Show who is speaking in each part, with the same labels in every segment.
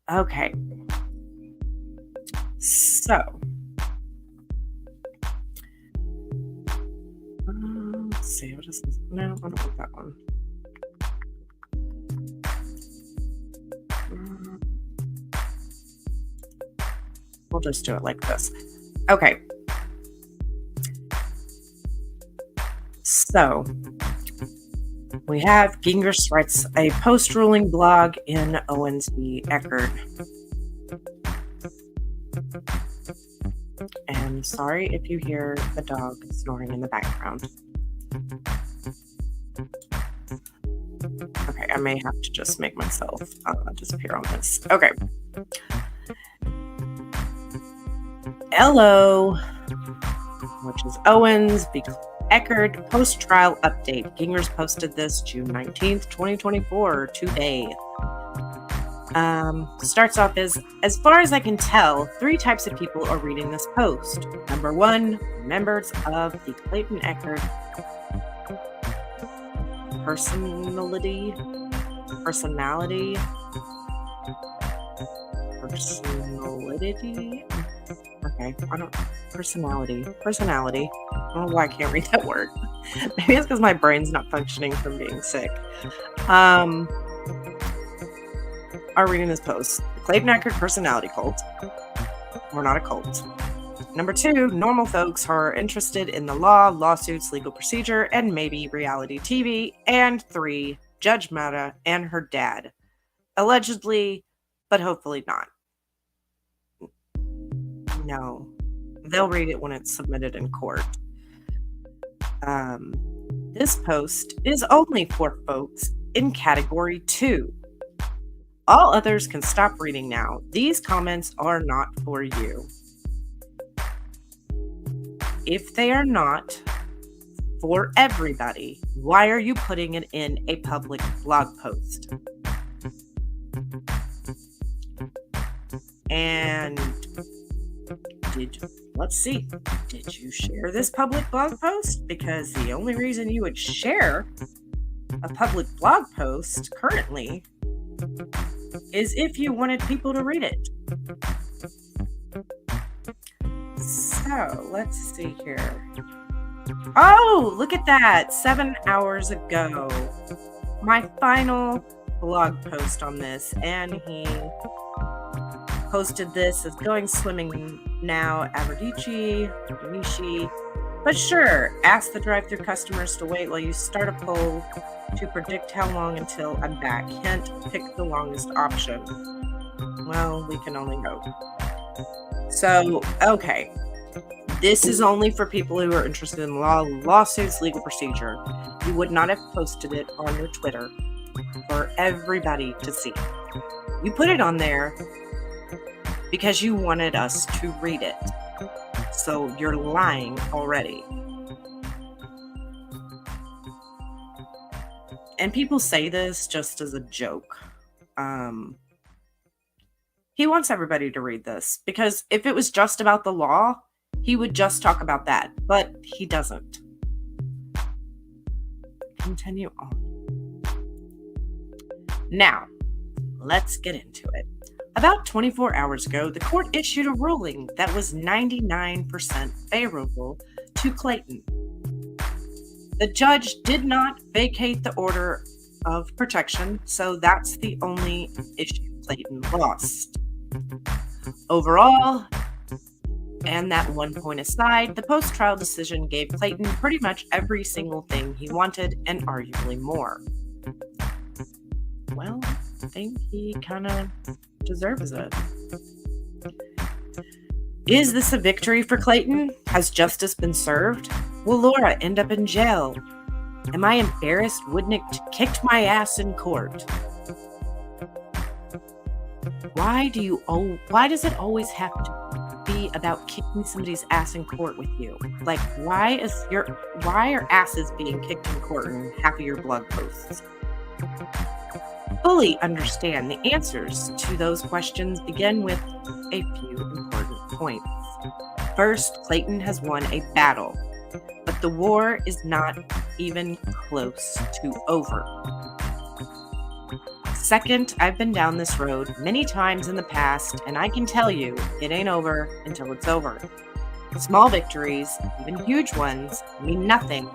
Speaker 1: Okay. So, let's see. What is this? No, I don't want that one. We'll just do it like this. Okay. So, we have Gingras writes a post-ruling blog in Owens V Echard. And sorry if you hear the dog snoring in the background. Okay, I may have to just make myself disappear on this. Okay. Hello, which is Owens V Echard post-trial update. Gingras posted this June 19th, 2024, today. Starts off as far as I can tell, 3 types of people are reading this post. Number 1, members of the Clayton Echard personality Personality. Personality. I don't know why I can't read that word. Maybe it's because my brain's not functioning from being sick. Are reading this post. The Clayton Echard personality cult. We're not a cult. Number 2, normal folks who are interested in the law, lawsuits, legal procedure, and maybe reality TV. And 3, Judge Mata and her dad. Allegedly, but hopefully not. No. They'll read it when it's submitted in court. This post is only for folks in category 2. All others can stop reading now. These comments are not for you. If they are not for everybody, why are you putting it in a public blog post? And let's see, did you share this public blog post? Because the only reason you would share a public blog post currently is if you wanted people to read it. So, let's see here. Oh, look at that. 7 hours ago. My final blog post on this. And he posted this as going swimming now. Aberdici. But sure, ask the drive-thru customers to wait while you start a poll to predict how long until I'm back. Hint, pick the longest option. Well, we can only hope. So, okay. This is only for people who are interested in law, lawsuits, legal procedure. You would not have posted it on your Twitter for everybody to see. You put it on there because you wanted us to read it. So you're lying already. And people say this just as a joke. He wants everybody to read this because if it was just about the law, he would just talk about that, but he doesn't. Continue on. Now, let's get into it. About 24 hours ago, the court issued a ruling that was 99% favorable to Clayton. The judge did not vacate the order of protection, so that's the only issue Clayton lost. Overall, and that one point aside, the post-trial decision gave Clayton pretty much every single thing he wanted and arguably more. Well, I think he kind of deserves it. Is this a victory for Clayton? Has justice been served? Will Laura end up in jail? Am I embarrassed Woodnick kicked my ass in court? Why does it always have to be about kicking somebody's ass in court with you? Like, why are asses being kicked in court in half of your blog posts? Fully understand the answers to those questions begin with a few important points. First, Clayton has won a battle, but the war is not even close to over. Second, I've been down this road many times in the past, and I can tell you it ain't over until it's over. Small victories, even huge ones, mean nothing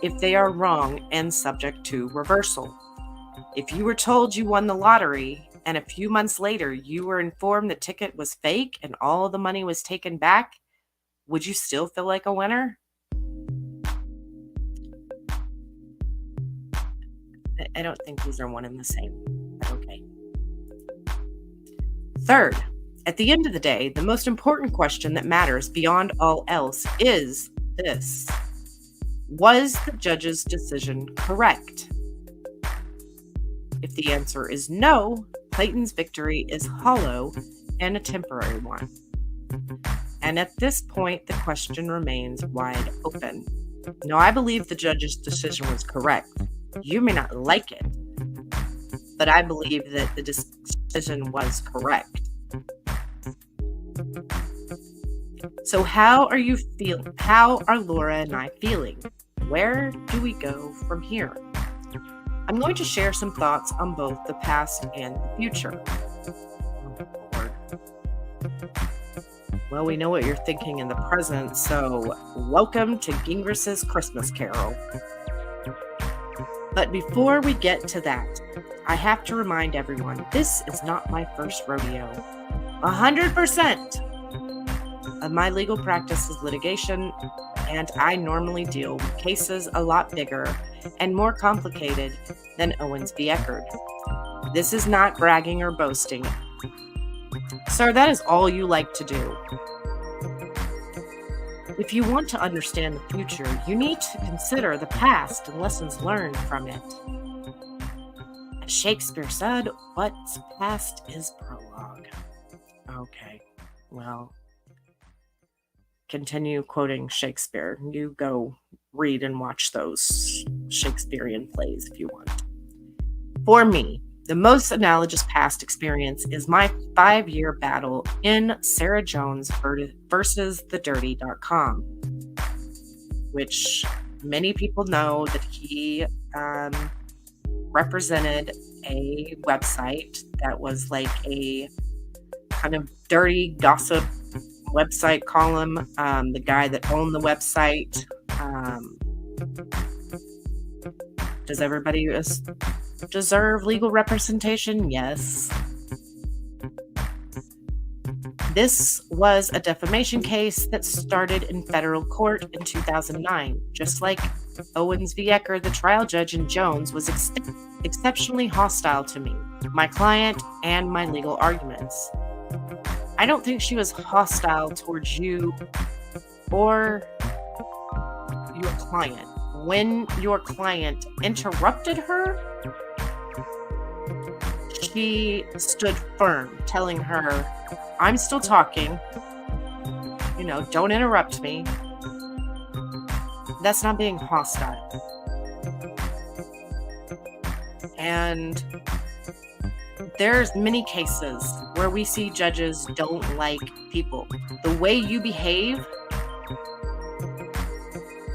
Speaker 1: if they are wrong and subject to reversal. If you were told you won the lottery, and a few months later you were informed the ticket was fake and all the money was taken back, would you still feel like a winner? I don't think these are one and the same, but okay. Third, at the end of the day, the most important question that matters beyond all else is this. Was the judge's decision correct? If the answer is no, Clayton's victory is hollow and a temporary one. And at this point, the question remains wide open. Now, I believe the judge's decision was correct. You may not like it, but I believe that the decision was correct. So how are you feeling? How are Laura and I feeling? Where do we go from here? I'm going to share some thoughts on both the past and the future. Oh, Lord. Well, we know what you're thinking in the present, so welcome to Gingras' Christmas Carol. But before we get to that, I have to remind everyone, this is not my first rodeo. 100% of my legal practice is litigation, and I normally deal with cases a lot bigger and more complicated than Owens V Echard. This is not bragging or boasting. Sir, that is all you like to do. If you want to understand the future, you need to consider the past and lessons learned from it. As Shakespeare said, what's past is prologue. Okay, well, continue quoting Shakespeare. You go read and watch those Shakespearean plays if you want. For me, the most analogous past experience is my 5-year battle in Sarah Jones versus thedirty.com, which many people know that he represented a website that was like a kind of dirty gossip website column. The guy that owned the website, does everybody deserve legal representation? Yes. This was a defamation case that started in federal court in 2009. Just like Owens V Echard, the trial judge in Jones was exceptionally hostile to me, my client, and my legal arguments. I don't think she was hostile towards you or your client. When your client interrupted her, she stood firm, telling her, I'm still talking, don't interrupt me. That's not being hostile. And there's many cases where we see judges don't like people. The way you behave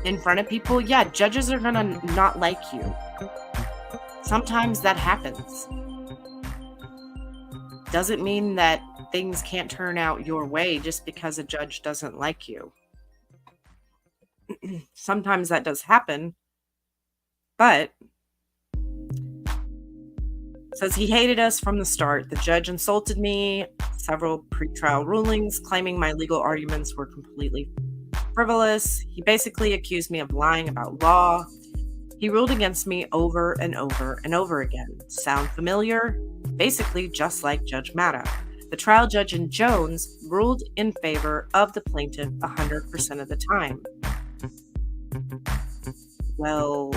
Speaker 1: in front of people, yeah, judges are gonna not like you. Sometimes that happens. Doesn't mean that things can't turn out your way just because a judge doesn't like you. Sometimes that does happen, but says he hated us from the start. The judge insulted me, several pretrial rulings claiming my legal arguments were completely frivolous. He basically accused me of lying about law. He ruled against me over and over and over again. Sound familiar? Basically just like Judge Matta. The trial judge in Jones ruled in favor of the plaintiff 100% of the time. Well,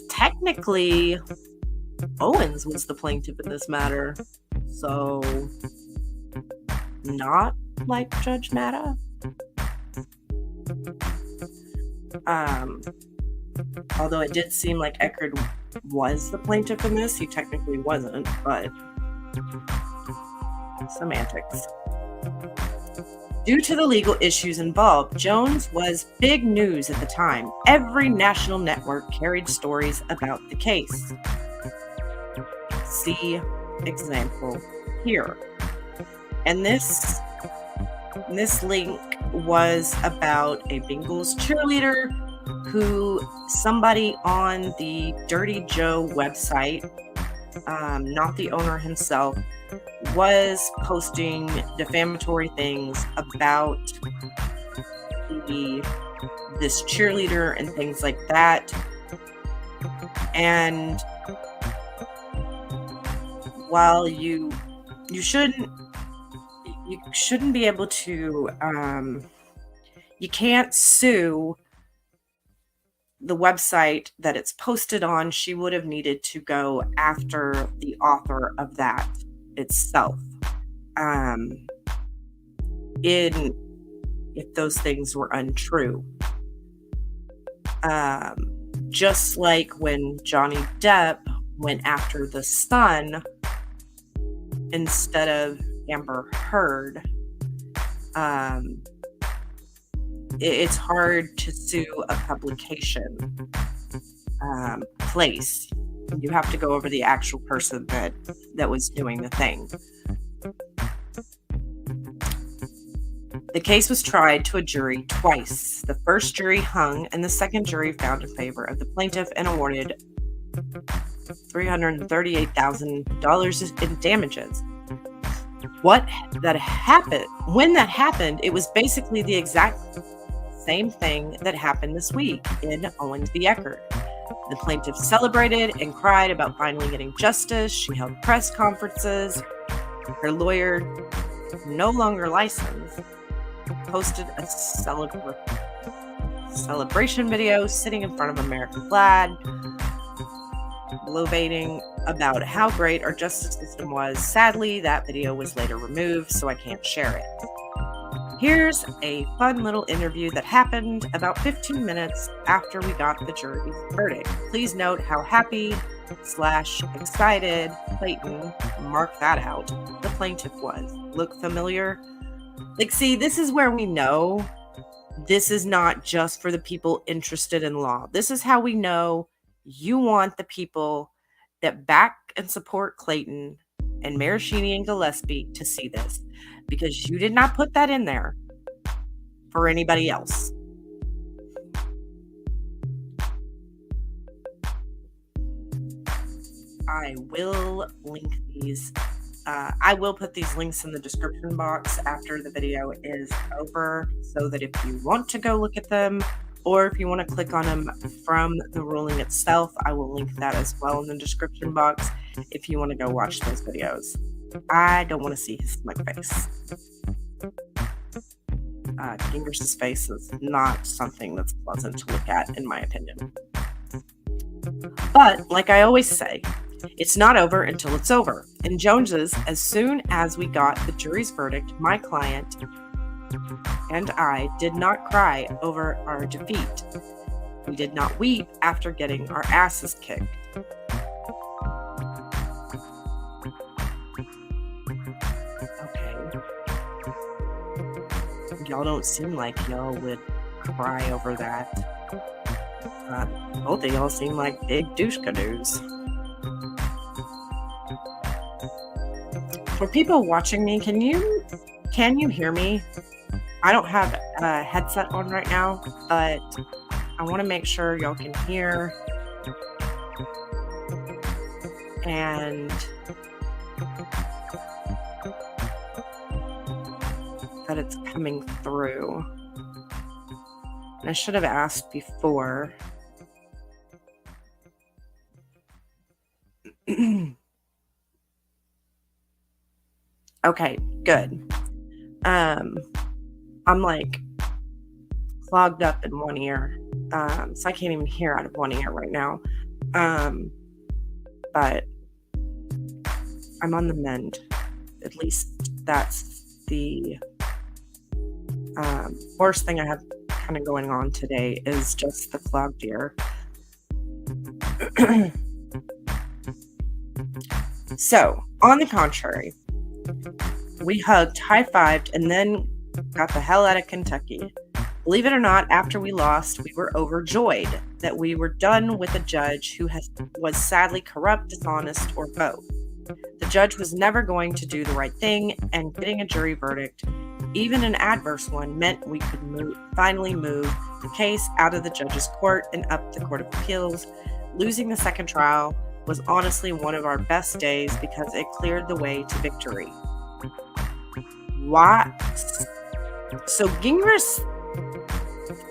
Speaker 1: technically, Owens was the plaintiff in this matter, so not like Judge Matta. Although it did seem like Echard was the plaintiff in this, he technically wasn't, but semantics. Due to the legal issues involved, Jones was big news at the time. Every national network carried stories about the case. See example here. And this link was about a Bengals cheerleader who somebody on the Dirty Joe website, not the owner himself, was posting defamatory things about this cheerleader and things like that. And while you shouldn't be able to, you can't sue the website that it's posted on. She would have needed to go after the author of that itself. If those things were untrue. Just like when Johnny Depp went after the Sun instead of Amber Heard, it's hard to sue a publication place. You have to go over the actual person that was doing the thing. The case was tried to a jury twice. The first jury hung, and the second jury found in favor of the plaintiff and awarded $338,000 in damages. When that happened, it was basically the exact same thing that happened this week in Owens V Echard. The plaintiff celebrated and cried about finally getting justice. She held press conferences. Her lawyer, no longer licensed, posted a celebration video sitting in front of American flag, bloviating about how great our justice system was. Sadly, that video was later removed, so I can't share it. Here's a fun little interview that happened about 15 minutes after we got the jury's verdict. Please note how happy/excited Clayton, mark that out, the plaintiff was. Look familiar? See, this is where we know this is not just for the people interested in law. This is how we know you want the people that back and support Clayton and Maraschini and Gillespie to see this, because you did not put that in there for anybody else. I will link these. I will put these links in the description box after the video is over, so that if you want to go look at them, or if you want to click on them from the ruling itself, I will link that as well in the description box if you want to go watch those videos. I don't want to see his smug face. Gingras' face is not something that's pleasant to look at, in my opinion. But, like I always say, it's not over until it's over. In Jones's, as soon as we got the jury's verdict, my client and I did not cry over our defeat. We did not weep after getting our asses kicked. Okay. Y'all don't seem like y'all would cry over that. Both of y'all seem like big douche-cadoos. For people watching me, can you hear me? I don't have a headset on right now, but I want to make sure y'all can hear and that it's coming through. And I should have asked before. Okay, good. I'm like clogged up in one ear, so I can't even hear out of one ear right now. But I'm on the mend. At least that's the worst thing I have kind of going on today is just the clogged ear. So, on the contrary, we hugged, high-fived, and then got the hell out of Kentucky. Believe it or not, after we lost, we were overjoyed that we were done with a judge who was sadly corrupt, dishonest, or both. The judge was never going to do the right thing, and getting a jury verdict, even an adverse one, meant we could finally move the case out of the judge's court and up the Court of Appeals. Losing the second trial was honestly one of our best days because it cleared the way to victory. What? So Gingras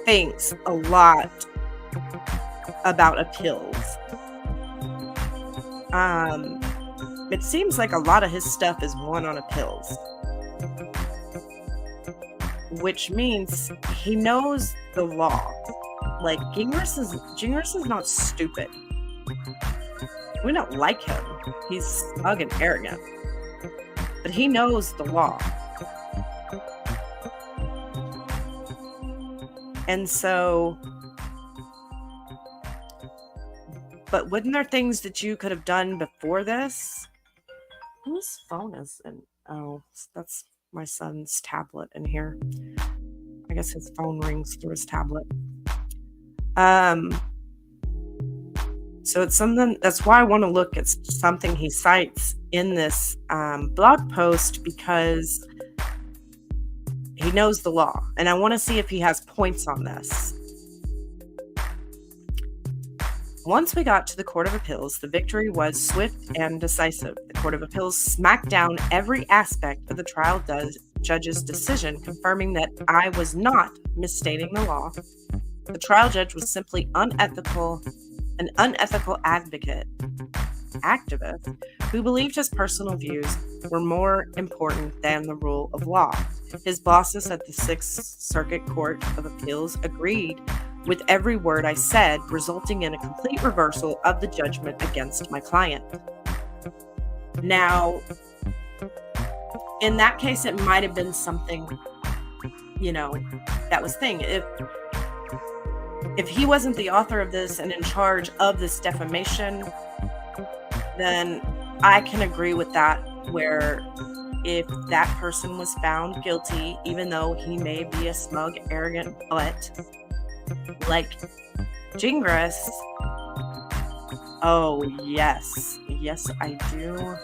Speaker 1: thinks a lot about appeals. It seems like a lot of his stuff is won on appeals, which means he knows the law. Like Gingras is not stupid. We don't like him. He's smug and arrogant, but he knows the law. And so, but wasn't there things that you could have done before this? Whose phone is in? Oh, that's my son's tablet in here. I guess his phone rings through his tablet. So it's something, that's why I want to look at something he cites in this blog post, because He knows the law, and I want to see if he has points on this. Once we got to the Court of Appeals, the victory was swift and decisive. The Court of Appeals smacked down every aspect of the trial judge's decision, confirming that I was not misstating the law. The trial judge was simply an unethical activist who believed his personal views were more important than the rule of law. His bosses at the Sixth Circuit Court of Appeals agreed with every word I said, resulting in a complete reversal of the judgment against my client. Now, in that case, it might have been something, that was thing. If he wasn't the author of this and in charge of this defamation, then I can agree with that, where if that person was found guilty, even though he may be a smug, arrogant butt, like Gingras. Oh, yes. Yes, I do.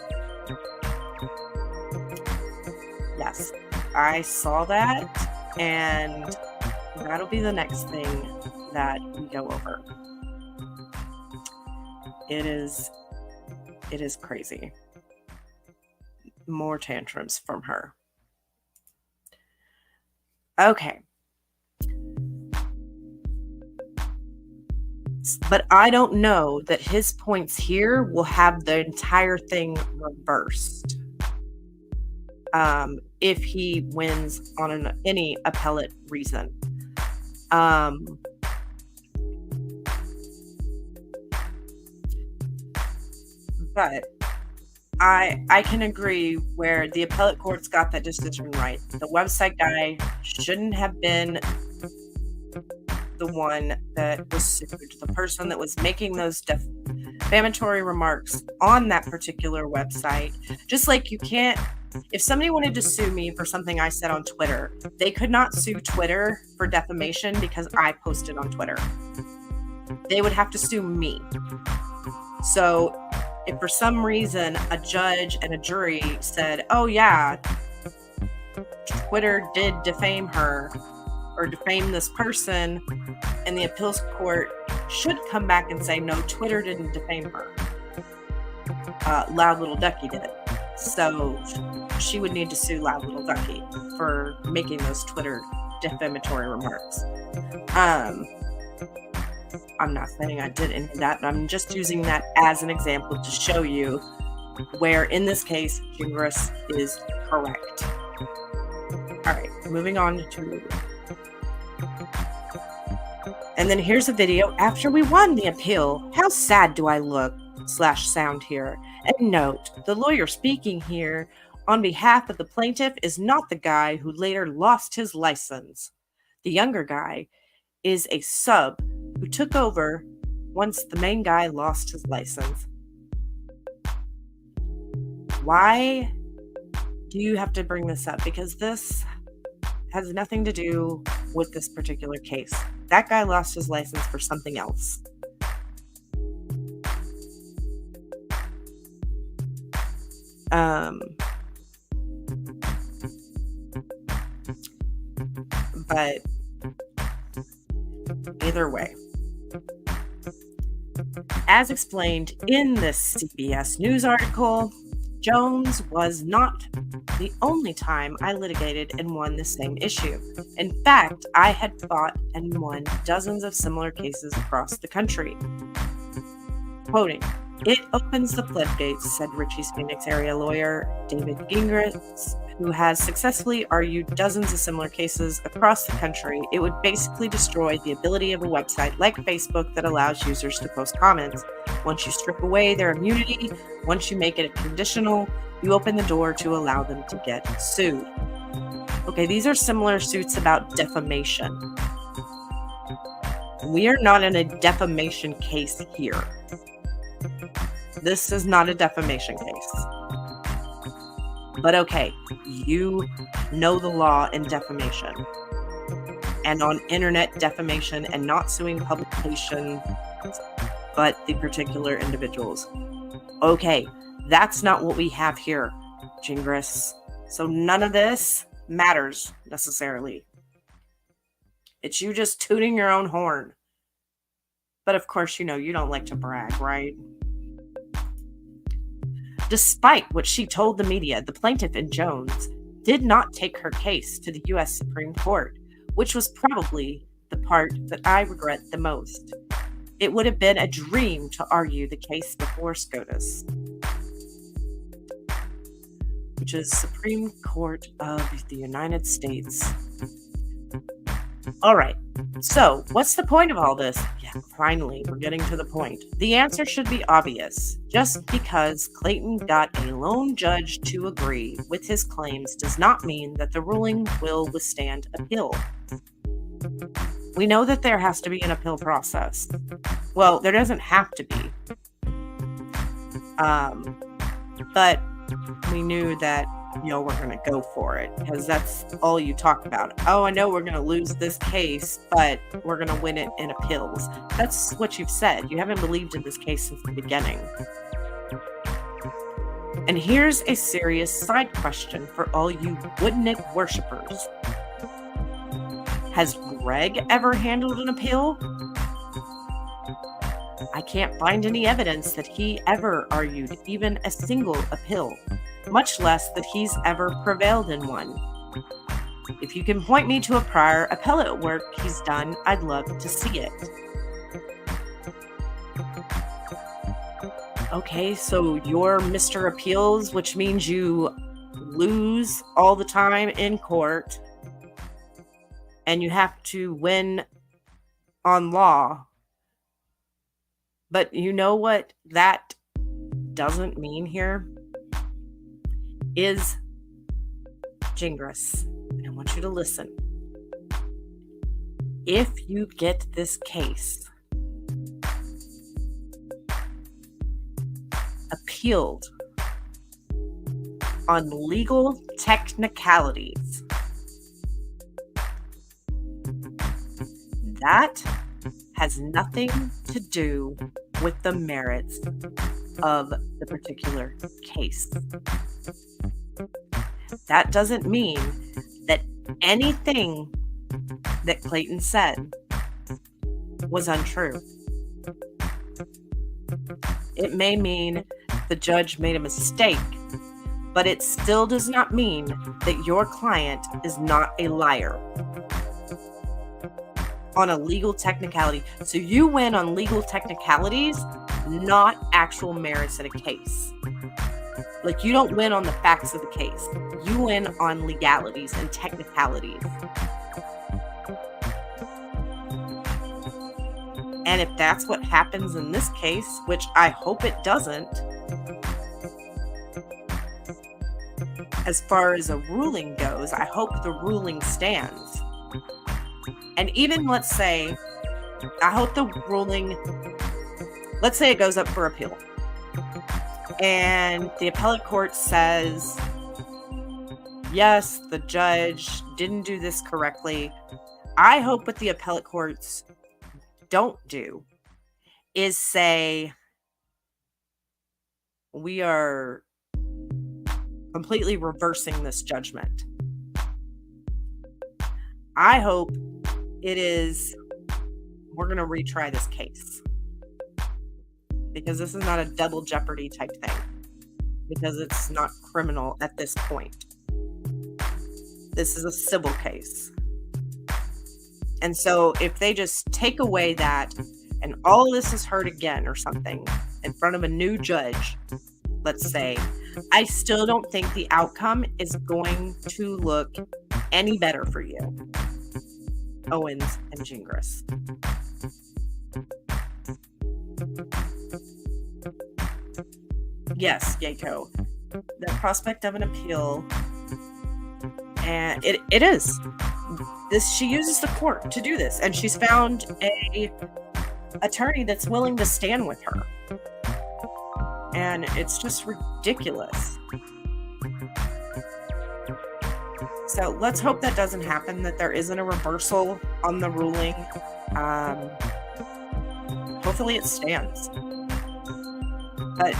Speaker 1: Yes, I saw that, and that'll be the next thing that we go over. It is crazy. More tantrums from her. Okay. But I don't know that his points here will have the entire thing reversed. If he wins on any appellate reason. But I can agree where the appellate courts got that decision right. The website guy shouldn't have been the one that was sued. The person that was making those defamatory remarks on that particular website. Just like you can't, if somebody wanted to sue me for something I said on Twitter, they could not sue Twitter for defamation because I posted on Twitter. They would have to sue me. So if for some reason a judge and a jury said, oh yeah, Twitter did defame her or defame this person, and the appeals court should come back and say, no, Twitter didn't defame her. Loud Little Ducky did. So she would need to sue Loud Little Ducky for making those Twitter defamatory remarks. I'm not saying I did any of that, but I'm just using that as an example to show you where, in this case, Gingras is correct. All right, moving on to... And then here's a video after we won the appeal. How sad do I look /sound here? And note, the lawyer speaking here on behalf of the plaintiff is not the guy who later lost his license. The younger guy is a sub who took over once the main guy lost his license. Why do you have to bring this up? Because this has nothing to do with this particular case. That guy lost his license for something else. But either way, as explained in this CBS News article, Jones was not the only time I litigated and won the same issue. In fact, I had fought and won dozens of similar cases across the country. Quoting, "It opens the floodgates," said Ritchie's Phoenix area lawyer David Gingras, who has successfully argued dozens of similar cases across the country. It would basically destroy the ability of a website like Facebook that allows users to post comments. Once you strip away their immunity, once you make it conditional, you open the door to allow them to get sued. Okay, these are similar suits about defamation. We are not in a defamation case here. This is not a defamation case. But okay, you know the law in defamation and on internet defamation and not suing publication, but the particular individuals. Okay, that's not what we have here, Gingras. So none of this matters necessarily. It's you just tooting your own horn. But of course, you don't like to brag, right? Despite what she told the media, the plaintiff in Jones did not take her case to the U.S. Supreme Court, which was probably the part that I regret the most. It would have been a dream to argue the case before SCOTUS, which is Supreme Court of the United States. All right, so what's the point of all this? Yeah, finally, we're getting to the point. The answer should be obvious. Just because Clayton got a lone judge to agree with his claims does not mean that the ruling will withstand appeal. We know that there has to be an appeal process. Well, there doesn't have to be. But we knew that, we're going to go for it because that's all you talk about. Oh, I know we're going to lose this case, but we're going to win it in appeals. That's what you've said. You haven't believed in this case since the beginning. And here's a serious side question for all you Woodnick worshippers. Has Greg ever handled an appeal? I can't find any evidence that he ever argued even a single appeal, much less that he's ever prevailed in one. If you can point me to a prior appellate work he's done, I'd love to see it. Okay, so you're Mr. Appeals, which means you lose all the time in court, and you have to win on law. But you know what that doesn't mean here? Is Gingras. And I want you to listen. If you get this case appealed on legal technicalities, that has nothing to do with the merits of the particular case. That doesn't mean that anything that Clayton said was untrue. It may mean the judge made a mistake, but it still does not mean that your client is not a liar. On a legal technicality. So you win on legal technicalities, not actual merits in a case. Like, you don't win on the facts of the case. You win on legalities and technicalities. And if that's what happens in this case, which I hope it doesn't, as far as a ruling goes, I hope the ruling stands. And even let's say, I hope the ruling, let's say it goes up for appeal. And the appellate court says, yes, the judge didn't do this correctly. I hope what the appellate courts don't do is say, we are completely reversing this judgment. I hope it is, we're going to retry this case. Because this is not a double jeopardy type thing. Because it's not criminal at this point. This is a civil case. And so if they just take away that and all this is heard again or something in front of a new judge, let's say, I still don't think the outcome is going to look any better for you. Owens and Gingras. Yes, Yako. The prospect of an appeal, and it is. She uses the court to do this, and she's found a attorney that's willing to stand with her. And it's just ridiculous. So let's hope that doesn't happen, that there isn't a reversal on the ruling. Hopefully it stands. But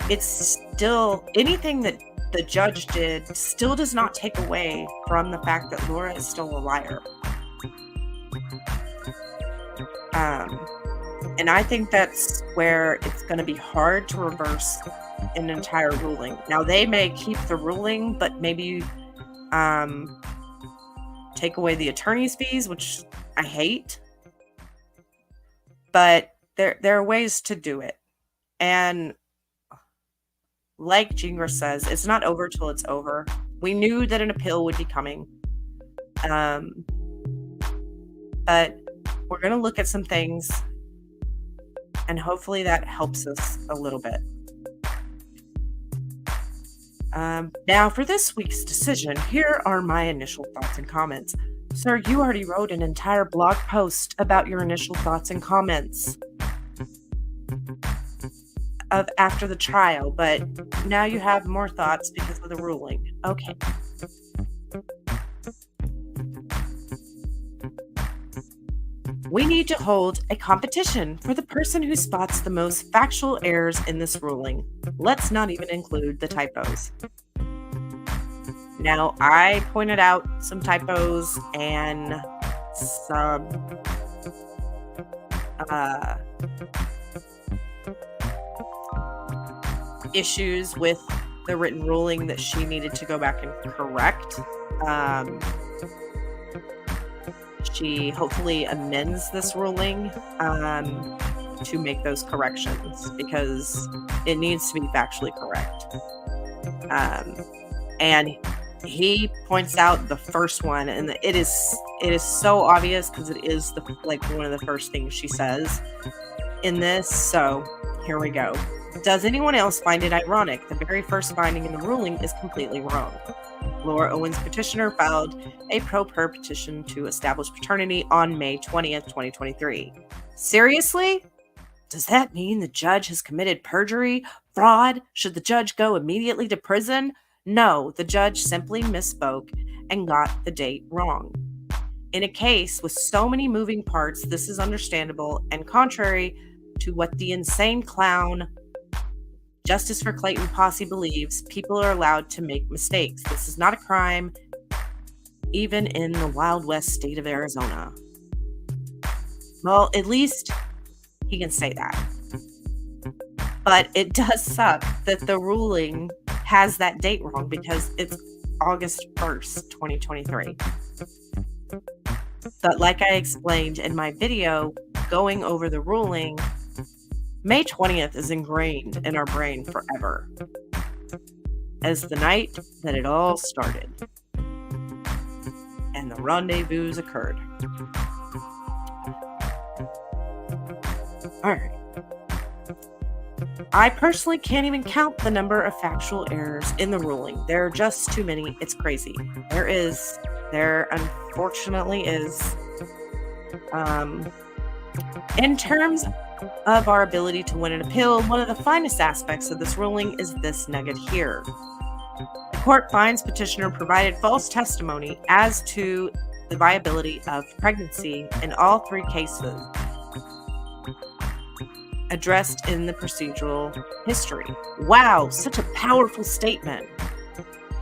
Speaker 1: it's still anything that the judge did still does not take away from the fact that Laura is still a liar. And I think that's where it's going to be hard to reverse an entire ruling. Now, they may keep the ruling, but maybe take away the attorney's fees, which I hate. But there are ways to do it. And like Gingras says, it's not over till it's over. We knew that an appeal would be coming. But we're going to look at some things, and hopefully that helps us a little bit. Now, for this week's decision, here are my initial thoughts and comments. Sir, you already wrote an entire blog post about your initial thoughts and comments of after the trial, but now you have more thoughts because of the ruling. Okay. We need to hold a competition for the person who spots the most factual errors in this ruling. Let's not even include the typos. Now, I pointed out some typos and some issues with the written ruling that she needed to go back and correct. She hopefully amends this ruling to make those corrections because it needs to be factually correct. And he points out the first one, and it is so obvious because it is one of the first things she says in this. So here we go. Does anyone else find it ironic? The very first finding in the ruling is completely wrong. Laura Owens petitioner filed a pro per petition to establish paternity on May 20th, 2023. Seriously? Does that mean the judge has committed perjury, fraud? Should the judge go immediately to prison? No, the judge simply misspoke and got the date wrong. In a case with so many moving parts, this is understandable and contrary to what the insane clown Justice for Clayton Posse believes. People are allowed to make mistakes. This is not a crime, even in the Wild West state of Arizona. Well, at least he can say that. But it does suck that the ruling has that date wrong because it's August 1st, 2023. But like I explained in my video going over the ruling, May 20th is ingrained in our brain forever as the night that it all started and the rendezvous occurred. All right. I personally can't even count the number of factual errors in the ruling. There are just too many. It's crazy. There unfortunately is. In terms of our ability to win an appeal, one of the finest aspects of this ruling is this nugget here. The court finds petitioner provided false testimony as to the viability of pregnancy in all three cases addressed in the procedural history. Wow, such a powerful statement.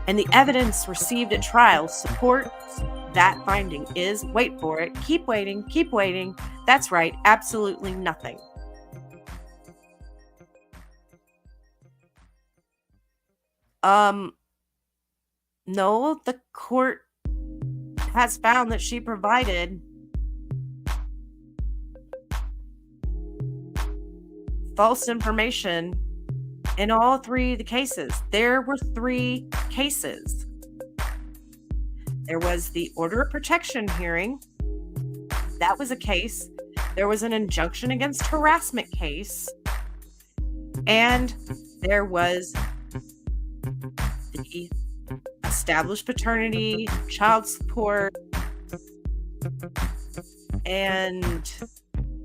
Speaker 1: And the evidence received at trial supports that finding is, wait for it, keep waiting, keep waiting. That's right, absolutely nothing. No, the court has found that she provided false information in all three of the cases. There were three cases. There was the order of protection hearing. That was a case. There was an injunction against harassment case. And there was the established paternity, child support, and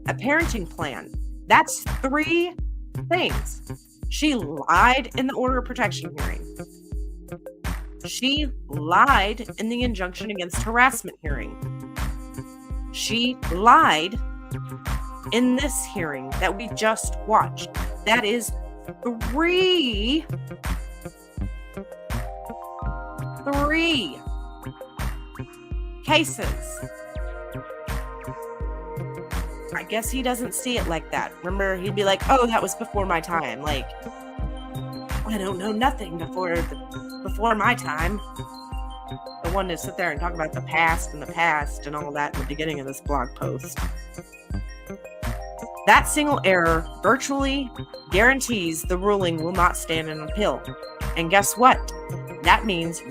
Speaker 1: a parenting plan. That's three things. She lied in the order of protection hearing. She lied in the injunction against harassment hearing. She lied in this hearing that we just watched. That is three 3 cases. I guess he doesn't see it like that. Remember, he'd be like, oh, that was before my time. Like, I don't know nothing before my time. The one to sit there and talk about the past and all that in the beginning of this blog post. That single error virtually guarantees the ruling will not stand in appeal. And guess what? That means,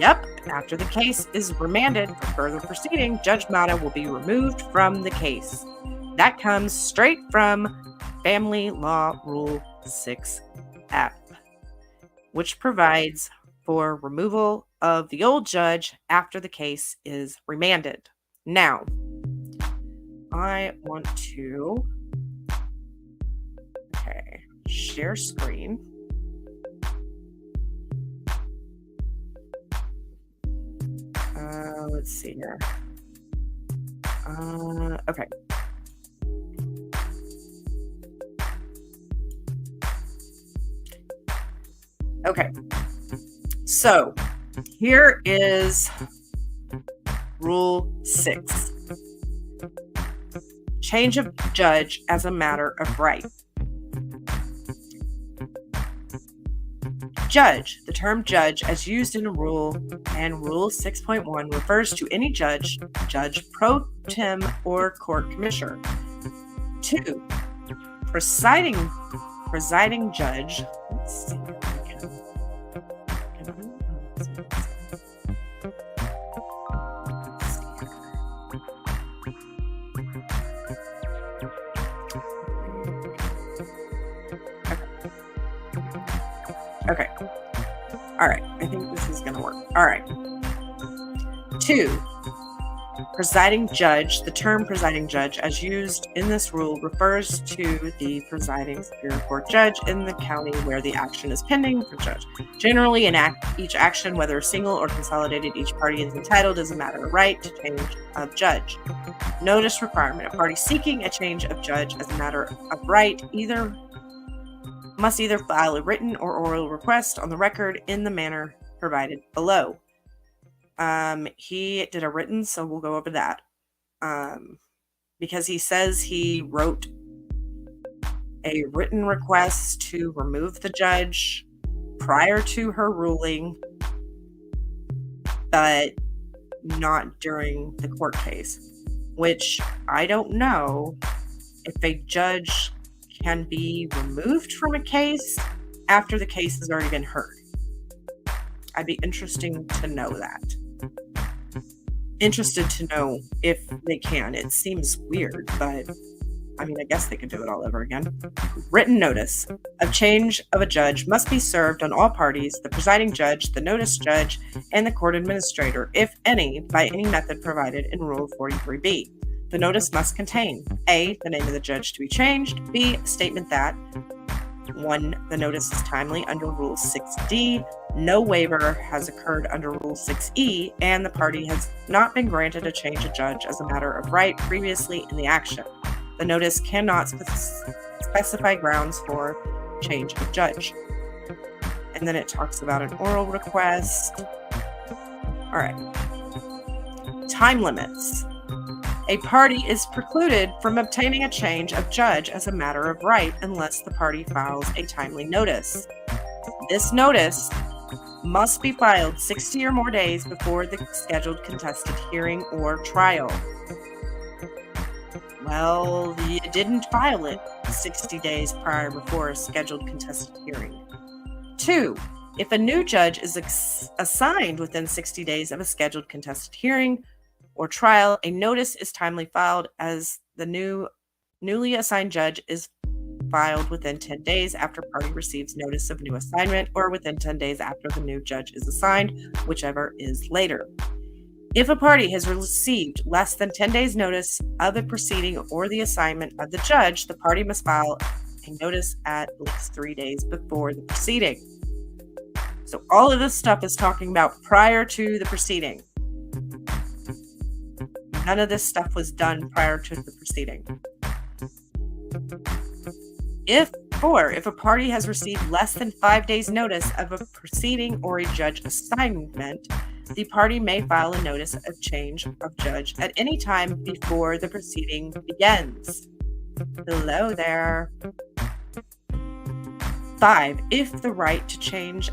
Speaker 1: after the case is remanded for further proceeding, Judge Mata will be removed from the case. That comes straight from Family Law Rule 6F, which provides for removal of the old judge after the case is remanded. Now, I want to share screen. Let's see here. Okay. Okay. So, here is Rule 6. Change of judge as a matter of right. Judge. The term judge, as used in a rule and Rule 6.1, refers to any judge, judge pro tem, or court commissioner. 2. Presiding judge. Let's see. Okay. All right. I think this is going to work. All right. 2. Presiding judge. The term presiding judge, as used in this rule, refers to the presiding superior court judge in the county where the action is pending for judge. Generally, in each action, whether single or consolidated, each party is entitled as a matter of right to change of judge. Notice requirement. A party seeking a change of judge as a matter of right must either file a written or oral request on the record in the manner provided below. He did a written, so we'll go over that. Because he says he wrote a written request to remove the judge prior to her ruling, but not during the court case, which I don't know if a judge can be removed from a case after the case has already been heard. I'd be interested to know if they can. It seems weird, but I guess they could do it all over again. Written notice of change of a judge must be served on all parties, the presiding judge, the notice judge, and the court administrator, if any, by any method provided in Rule 43B. The notice must contain A, the name of the judge to be changed, B, a statement that 1. The notice is timely under Rule 6D, no waiver has occurred under Rule 6E, and the party has not been granted a change of judge as a matter of right previously in the action. The notice cannot specify grounds for change of judge. And then it talks about an oral request. All right. Time limits. A party is precluded from obtaining a change of judge as a matter of right unless the party files a timely notice. This notice must be filed 60 or more days before the scheduled contested hearing or trial. Well, you didn't file it 60 days prior before a scheduled contested hearing. 2. If a new judge is assigned within 60 days of a scheduled contested hearing or trial, a notice is timely filed as the newly assigned judge is filed within 10 days after party receives notice of new assignment or within 10 days after the new judge is assigned, whichever is later. If a party has received less than 10 days notice of the proceeding or the assignment of the judge, the party must file a notice at least 3 days before the proceeding. So all of this stuff is talking about prior to the proceeding. None of this stuff was done prior to the proceeding. If a party has received less than 5 days notice of a proceeding or a judge assignment, the party may file a notice of change of judge at any time before the proceeding begins. Hello there. 5. If the right to change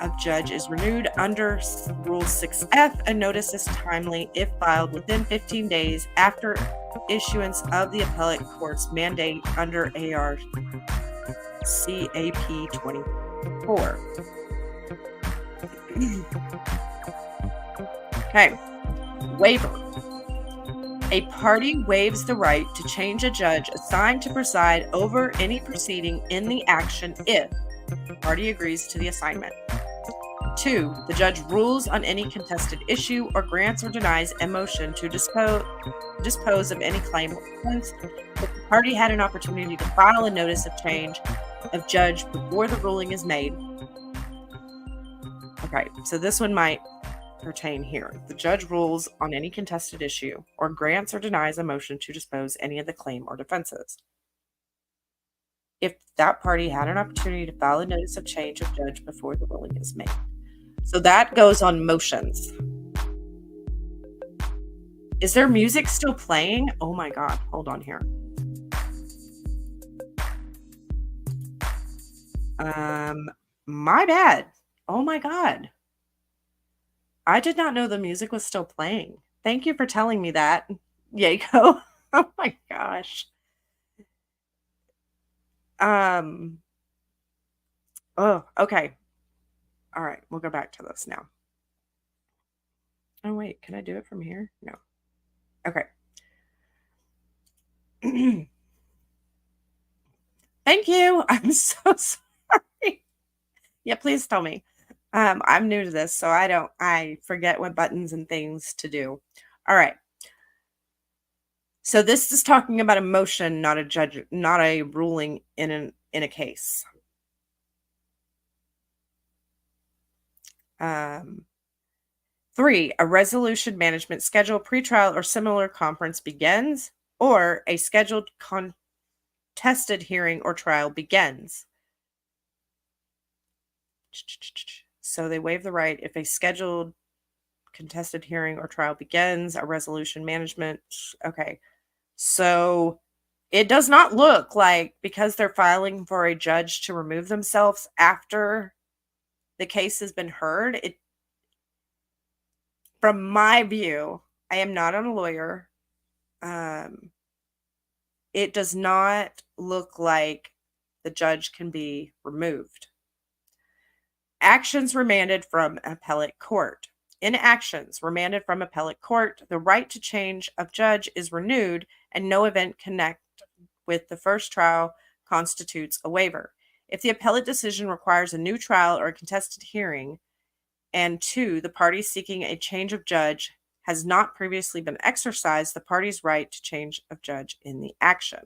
Speaker 1: of judge is renewed under Rule 6F, a notice is timely if filed within 15 days after issuance of the appellate court's mandate under AR CAP 24. Okay. Waiver. A party waives the right to change a judge assigned to preside over any proceeding in the action if the party agrees to the assignment. 2. The judge rules on any contested issue or grants or denies a motion to dispose of any claim or defense if the party had an opportunity to file a notice of change of judge before the ruling is made. Okay, so this one might pertain here. The judge rules on any contested issue or grants or denies a motion to dispose any of the claim or defenses if that party had an opportunity to file a notice of change of judge before the ruling is made. So that goes on motions. Is there music still playing? Oh my God, hold on here. My bad. Oh my God. I did not know the music was still playing. Thank you for telling me that, Yako. Oh my gosh. Oh, okay. All right, we'll go back to this now. Oh wait, can I do it from here? No. Okay. Thank you. I'm so sorry. Yeah, please tell me. I'm new to this, so I forget what buttons and things to do. All right. So this is talking about a motion, not a judge, not a ruling in a case. 3, a resolution management schedule, pretrial, or similar conference begins, or a scheduled contested hearing or trial begins. So they waive the right if a scheduled contested hearing or trial begins, a resolution management. Okay. So it does not look like because they're filing for a judge to remove themselves after the case has been heard. From my view, I am not a lawyer. It does not look like the judge can be removed. Actions remanded from appellate court. In actions remanded from appellate court, the right to change of judge is renewed and no event connected with the first trial constitutes a waiver. If the appellate decision requires a new trial or a contested hearing, and 2, the party seeking a change of judge has not previously been exercised, the party's right to change of judge in the action.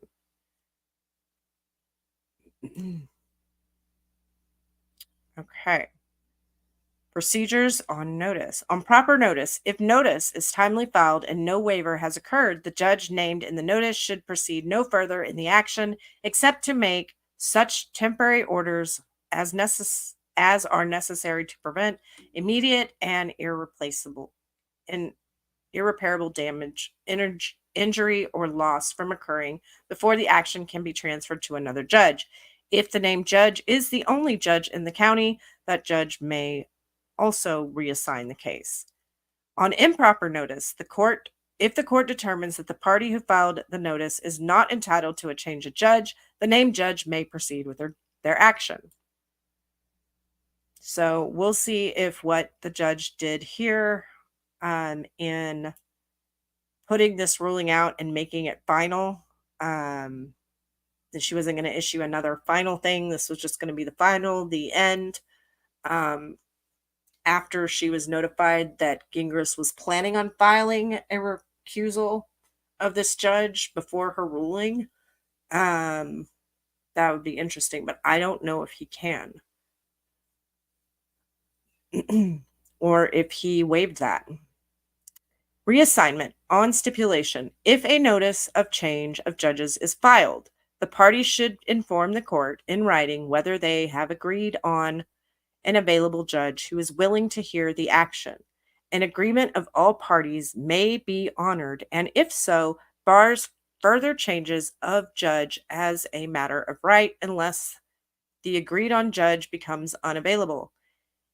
Speaker 1: Okay. Procedures on notice. On proper notice, if notice is timely filed and no waiver has occurred, the judge named in the notice should proceed no further in the action except to make such temporary orders as are necessary to prevent immediate and irreparable damage, injury, or loss from occurring before the action can be transferred to another judge. If the named judge is the only judge in the county, that judge may also reassign the case. On improper notice, if the court determines that the party who filed the notice is not entitled to a change of judge, the named judge may proceed with their action. So we'll see if what the judge did here in putting this ruling out and making it final, that she wasn't going to issue another final thing. This was just going to be the final, the end. After she was notified that Gingras was planning on filing a recusal of this judge before her ruling, that would be interesting, but I don't know if he can. Or if he waived that. Reassignment on stipulation. If a notice of change of judges is filed, the parties should inform the court in writing whether they have agreed on an available judge who is willing to hear the action. An agreement of all parties may be honored, and if so, bars further changes of judge as a matter of right unless the agreed on judge becomes unavailable.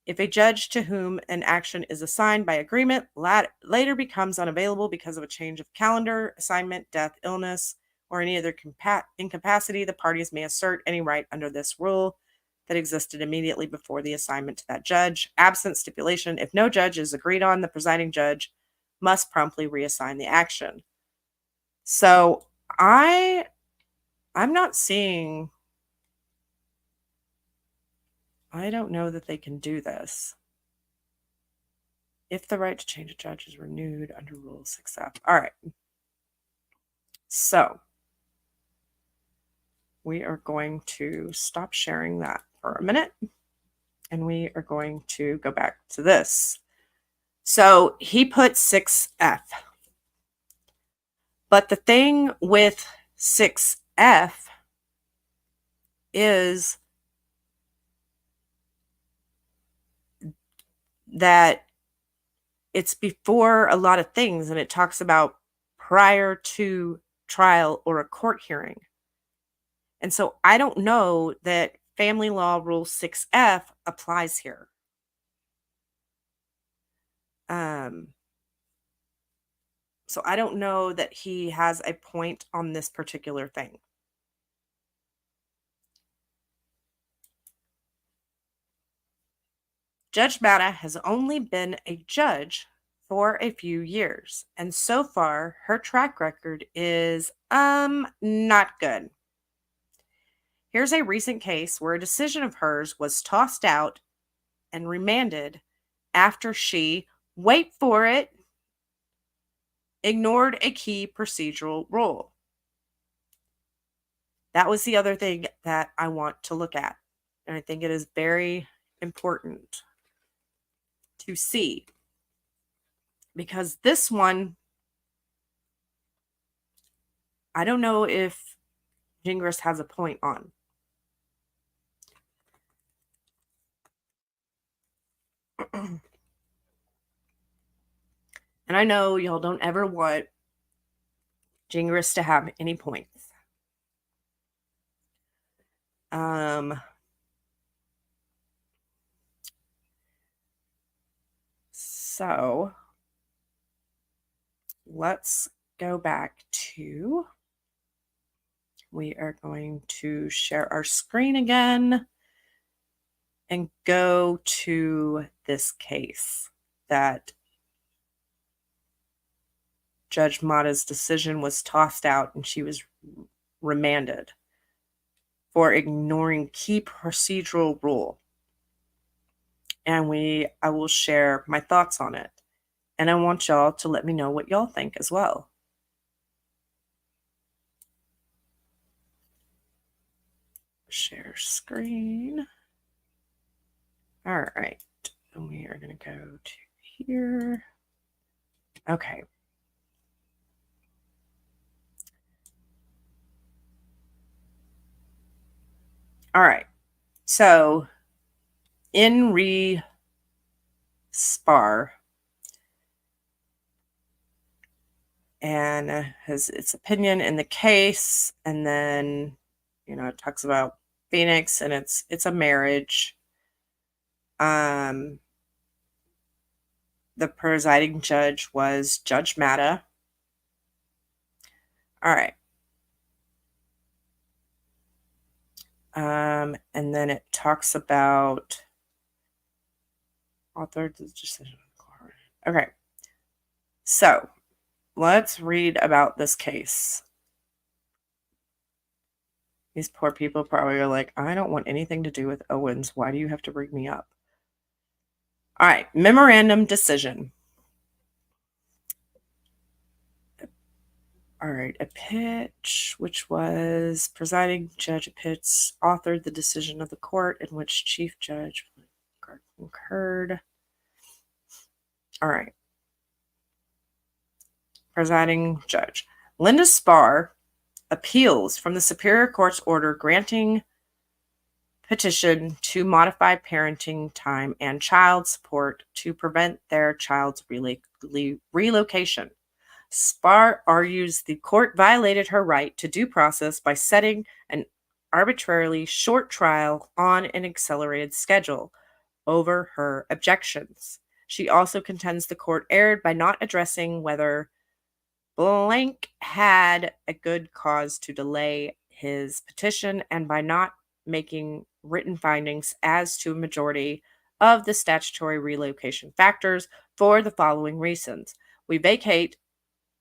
Speaker 1: If a judge to whom an action is assigned by agreement later becomes unavailable because of a change of calendar, assignment, death, illness, or any other incapacity, the parties may assert any right under this rule that existed immediately before the assignment to that judge. Absent stipulation, if no judge is agreed on, the presiding judge must promptly reassign the action. So I'm not seeing, I don't know that they can do this. If the right to change a judge is renewed under Rule 6F. All right. So we are going to stop sharing that for a minute, and we are going to go back to this. So he put 6F. But the thing with 6F is that it's before a lot of things, and it talks about prior to trial or a court hearing. And so I don't know that Family Law Rule 6F applies here. So I don't know that he has a point on this particular thing. Judge Matta has only been a judge for a few years, and so far her track record is not good. Here's a recent case where a decision of hers was tossed out and remanded after she, wait for it, ignored a key procedural rule. That was the other thing that I want to look at, and I think it is very important to see, because this one, I don't know if Gingras has a point on. And I know y'all don't ever want Gingras to have any points. So let's go back to, we are going to share our screen again and go to this case that Judge Matta's decision was tossed out and she was remanded for ignoring key procedural rule. And I will share my thoughts on it. And I want y'all to let me know what y'all think as well. Share screen. All right. And we are going to go to here. Okay. All right. So in re Spar, and has its opinion in the case, and then it talks about Phoenix, and it's a marriage. The presiding judge was Judge Matta. All right. And then it talks about authored the decision of the court. Okay. So let's read about this case. These poor people probably are like, I don't want anything to do with Owens. Why do you have to bring me up? All right. Memorandum decision. All right. A pitch, which was presiding judge Pitts authored the decision of the court in which Chief Judge concurred. All right. Presiding judge. Linda Spar appeals from the Superior Court's order granting petition to modify parenting time and child support to prevent their child's relocation. Spar argues the court violated her right to due process by setting an arbitrarily short trial on an accelerated schedule over her objections. She also contends the court erred by not addressing whether blank had a good cause to delay his petition and by not making written findings as to a majority of the statutory relocation factors for the following reasons. We vacate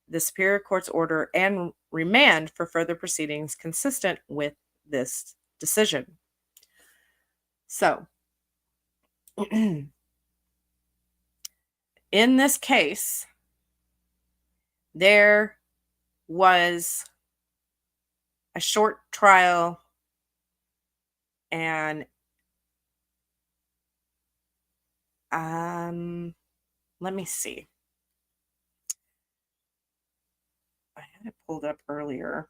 Speaker 1: the Superior Court's order and remand for further proceedings consistent with this decision. So, in this case, there was a short trial and let me see. I had it pulled up earlier.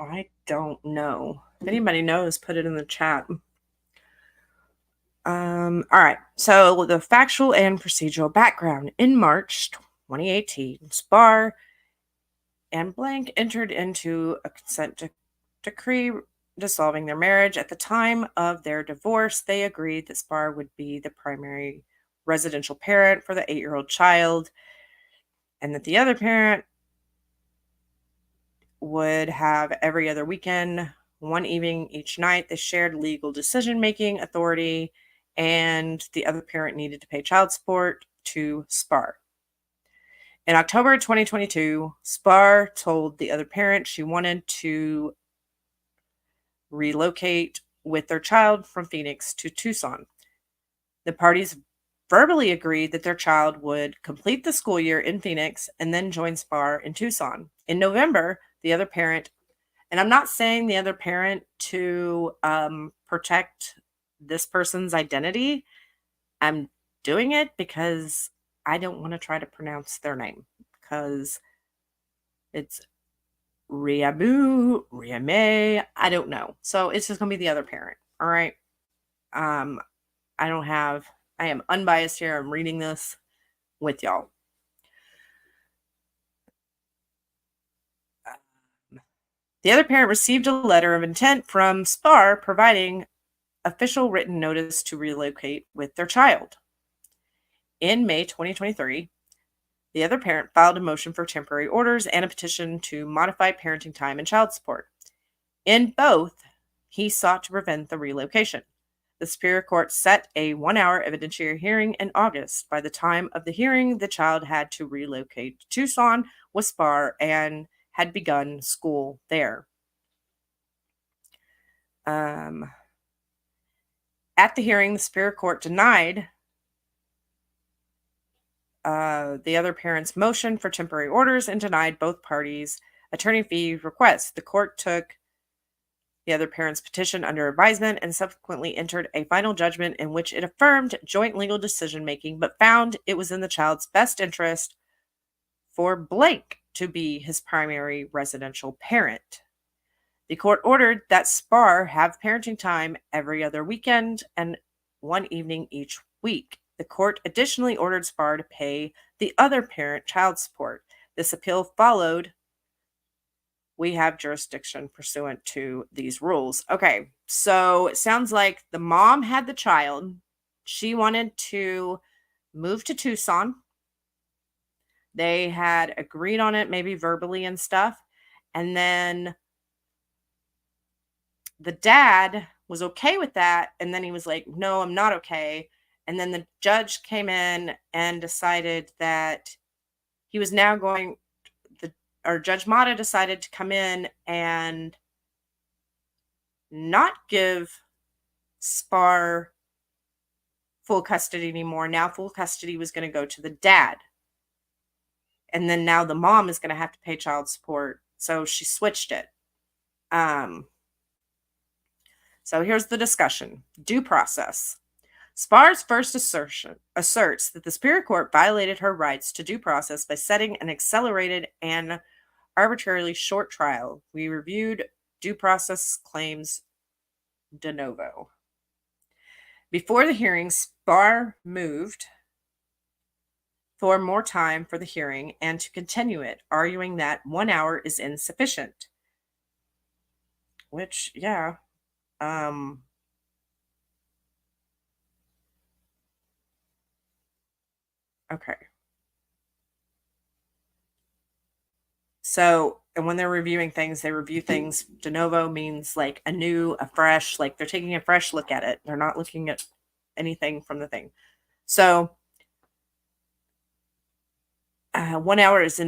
Speaker 1: I don't know. If anybody knows, put it in the chat. All right. So the factual and procedural background. In March 2018, Spar and blank entered into a consent decree dissolving their marriage. At the time of their divorce, they agreed that Spar would be the primary residential parent for the 8-year-old child and that the other parent would have every other weekend, one evening each night. They shared legal decision-making authority, and the other parent needed to pay child support to Spar. In October 2022, Spar told the other parent she wanted to relocate with their child from Phoenix to Tucson. The parties verbally agreed that their child would complete the school year in Phoenix and then join Spar in Tucson. In November, the other parent, and I'm not saying the other parent to protect this person's identity. I'm doing it because I don't want to try to pronounce their name because it's Riame, I don't know. So it's just going to be the other parent. All right. I am unbiased here. I'm reading this with y'all. The other parent received a letter of intent from Spar providing official written notice to relocate with their child. In May 2023, the other parent filed a motion for temporary orders and a petition to modify parenting time and child support. In both, he sought to prevent the relocation. The Superior Court set a 1-hour evidentiary hearing in August. By the time of the hearing, the child had to relocate to Tucson with Spar and had begun school there. At the hearing, the Superior Court denied the other parent's motion for temporary orders and denied both parties' attorney fee requests. The court took the other parent's petition under advisement and subsequently entered a final judgment in which it affirmed joint legal decision-making, but found it was in the child's best interest for blank to be his primary residential parent. The court ordered that Spar have parenting time every other weekend and one evening each week. The court additionally ordered Spar to pay the other parent child support. This appeal followed. We have jurisdiction pursuant to these rules. Okay, so it sounds like the mom had the child. She wanted to move to Tucson. They had agreed on it, maybe verbally and stuff. And then the dad was okay with that. And then he was like, no, I'm not okay. And then the judge came in and decided that he was now going, Judge Mata decided to come in and not give spar full custody anymore. Now full custody was going to go to the dad. And then now the mom is going to have to pay child support. So she switched it. So here's the discussion. Due process. Spar's first assertion asserts that the Superior Court violated her rights to due process by setting an accelerated and arbitrarily short trial. We reviewed due process claims de novo. Before the hearing, Spar moved for more time for the hearing and to continue it, arguing that 1 hour is insufficient. Which, yeah. Okay. So, and when they're reviewing things, they review things. De novo means like a new, a fresh, like they're taking a fresh look at it. They're not looking at anything from the thing. So, 1 hour is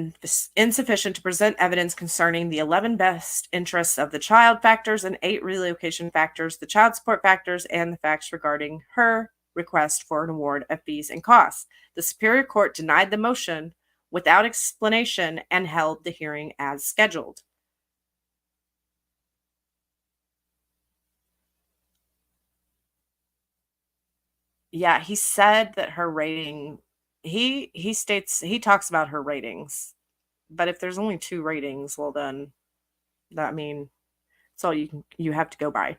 Speaker 1: insufficient to present evidence concerning the 11 best interests of the child factors and 8 relocation factors, the child support factors, and the facts regarding her request for an award of fees and costs. The Superior Court denied the motion without explanation and held the hearing as scheduled. Yeah, he said that her rating, he talks about her ratings. But if there's only 2 ratings, well then that mean that's all you have to go by.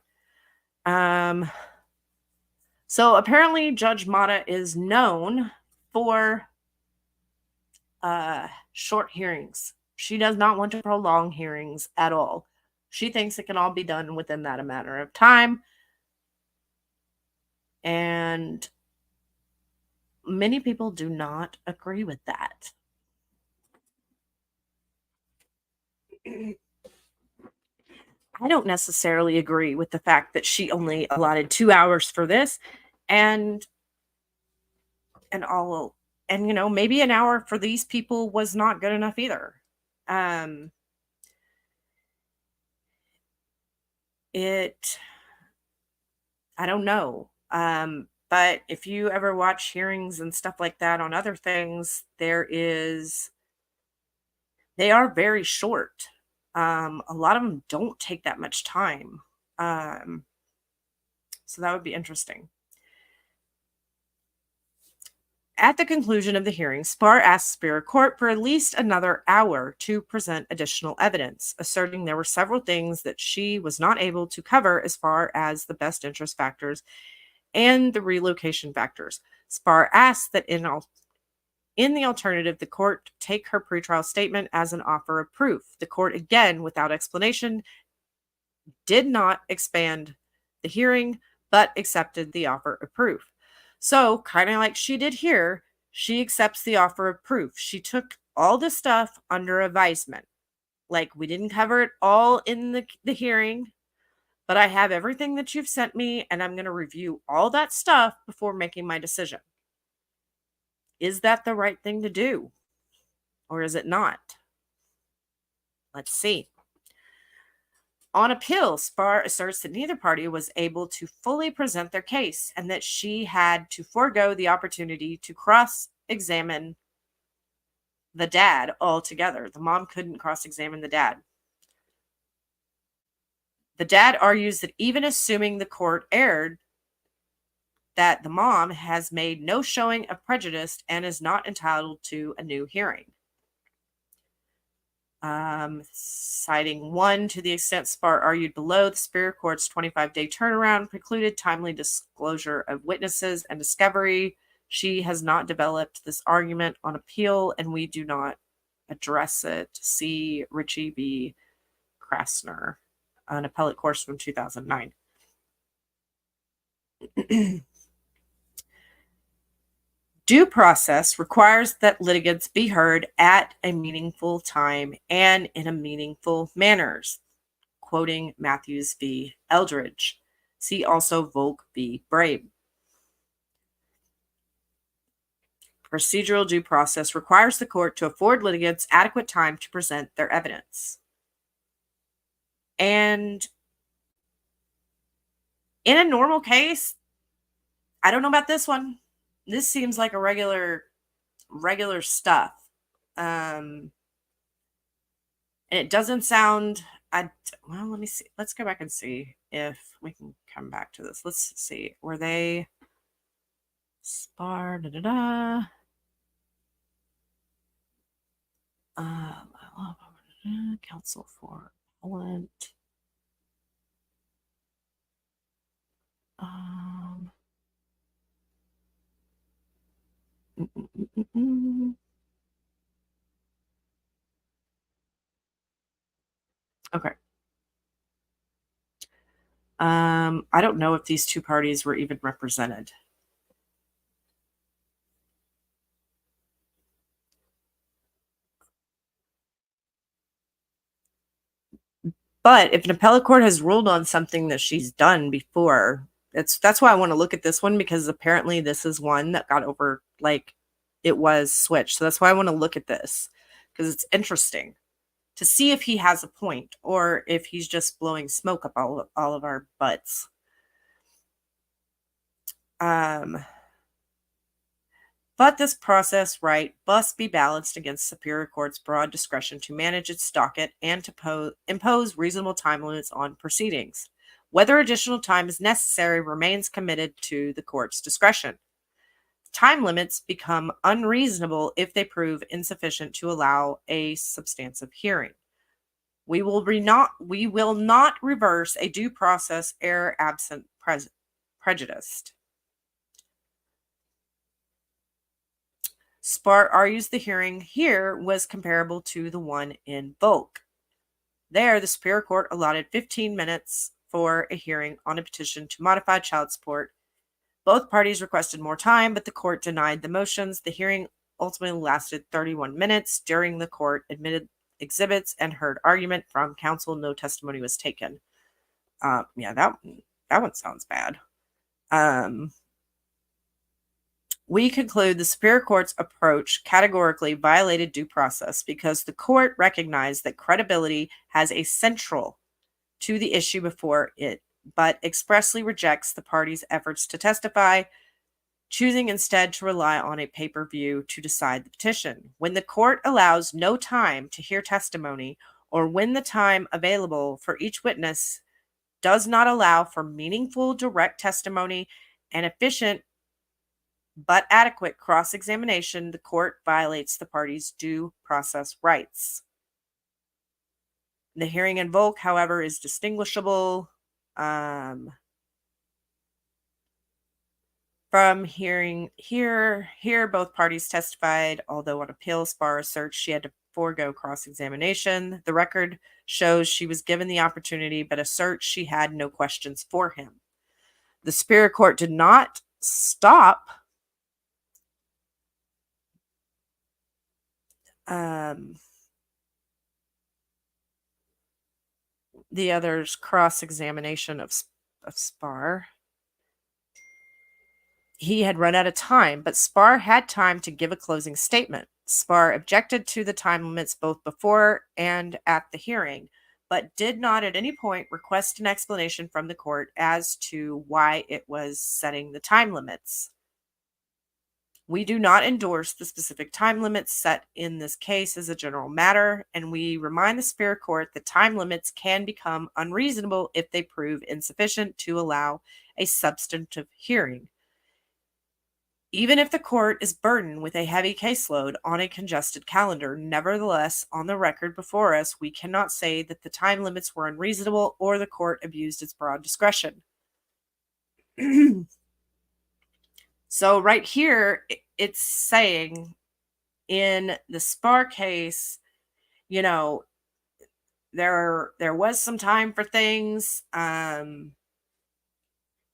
Speaker 1: So apparently Judge Mata is known for short hearings. She does not want to prolong hearings at all. She thinks it can all be done within that amount of time. And many people do not agree with that. I don't necessarily agree with the fact that she only allotted 2 hours for this and all, and maybe an hour for these people was not good enough either. I don't know. But if you ever watch hearings and stuff like that on other things, they are very short. A lot of them don't take that much time. So that would be interesting. At the conclusion of the hearing, Spar asked Superior Court for at least another hour to present additional evidence, asserting there were several things that she was not able to cover as far as the best interest factors and the relocation factors. Spar asked that in the alternative, the court take her pretrial statement as an offer of proof. The court, again, without explanation, did not expand the hearing, but accepted the offer of proof. So, kind of like she did here, she accepts the offer of proof. She took all this stuff under advisement. Like, we didn't cover it all in the hearing, but I have everything that you've sent me, and I'm going to review all that stuff before making my decision. Is that the right thing to do? Or is it not? Let's see. On appeal, Spar asserts that neither party was able to fully present their case and that she had to forego the opportunity to cross-examine the dad altogether. The mom couldn't cross-examine the dad. The dad argues that even assuming the court erred, that the mom has made no showing of prejudice and is not entitled to a new hearing. Citing 1, to the extent Spar argued below, the Superior Court's 25-day turnaround precluded timely disclosure of witnesses and discovery. She has not developed this argument on appeal, and we do not address it. See Ritchie v. Krasner, an appellate course from 2009. Due process requires that litigants be heard at a meaningful time and in a meaningful manner. Quoting Matthews v. Eldridge. See also Volk v. Brabe. Procedural due process requires the court to afford litigants adequate time to present their evidence. And In a normal case, I don't know about this one. This seems like a regular stuff. And it doesn't sound well, let me see. Let's go back and see if we can come back to this. Let's see. Were they spar uh counsel for Poland. Um mm, mm, mm, mm. Okay. I don't know if these two parties were even represented. But if an appellate court has ruled on something that she's done before, that's why I want to look at this one, because apparently this is one that got over, like, it was switched. So that's why I want to look at this, because it's interesting to see if he has a point or if he's just blowing smoke up all of our butts. But this process right must be balanced against Superior Court's broad discretion to manage its docket and to impose reasonable time limits on proceedings. Whether additional time is necessary remains committed to the court's discretion. Time limits become unreasonable if they prove insufficient to allow a substantive hearing. We will not reverse a due process error absent prejudice. Spar argues the hearing here was comparable to the one in Volk. There, the Superior Court allotted 15 minutes for a hearing on a petition to modify child support. Both parties requested more time, but the court denied the motions. The hearing ultimately lasted 31 minutes. During the court admitted exhibits and heard argument from counsel. No testimony was taken. Yeah, that one sounds bad. We conclude the Superior Court's approach categorically violated due process because the court recognized that credibility has a central to the issue before it, but expressly rejects the parties' efforts to testify, choosing instead to rely on a pay-per-view to decide the petition. When the court allows no time to hear testimony, or when the time available for each witness does not allow for meaningful direct testimony and efficient but adequate cross-examination, the court violates the parties' due process rights. The hearing in Volk, however, is distinguishable from hearing here. Here, both parties testified, although on appeal, Spar asserts she had to forego cross-examination. The record shows she was given the opportunity, but asserts she had no questions for him. The Superior Court did not stop the other's cross-examination of Spar. He had run out of time, but Spar had time to give a closing statement. Spar objected to the time limits both before and at the hearing, but did not at any point request an explanation from the court as to why it was setting the time limits. We do not endorse the specific time limits set in this case as a general matter, and we remind the Superior Court that time limits can become unreasonable if they prove insufficient to allow a substantive hearing. Even if the court is burdened with a heavy caseload on a congested calendar, nevertheless, on the record before us, we cannot say that the time limits were unreasonable or the court abused its broad discretion. So right here, it's saying in the Spar case, there was some time for things, and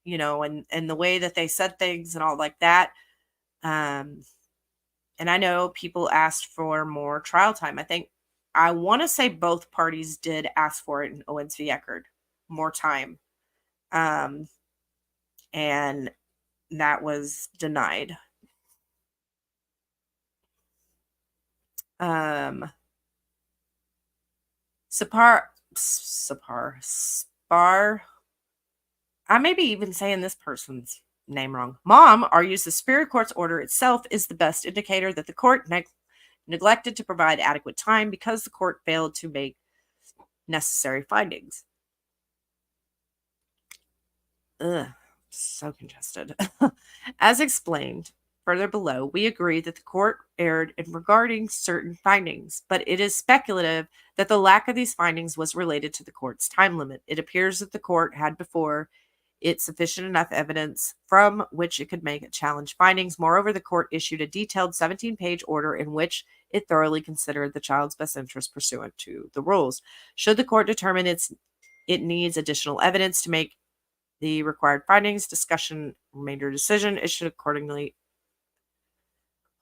Speaker 1: the way that they said things and all like that. And I know people asked for more trial time. I want to say both parties did ask for it in Owens V Echard, more time. And that was denied. Spar I may be even saying this person's name wrong. Mom argues the Superior Court's order itself is the best indicator that the court neglected to provide adequate time because the court failed to make necessary findings. Ugh, so congested. As explained further below, we agree that the court erred in regarding certain findings, but it is speculative that the lack of these findings was related to the court's time limit. It appears that the court had before it sufficient enough evidence from which it could make a challenge findings. Moreover, the court issued a detailed 17-page order in which it thoroughly considered the child's best interest pursuant to the rules. Should the court determine it needs additional evidence to make the required findings, discussion, remainder decision, it should accordingly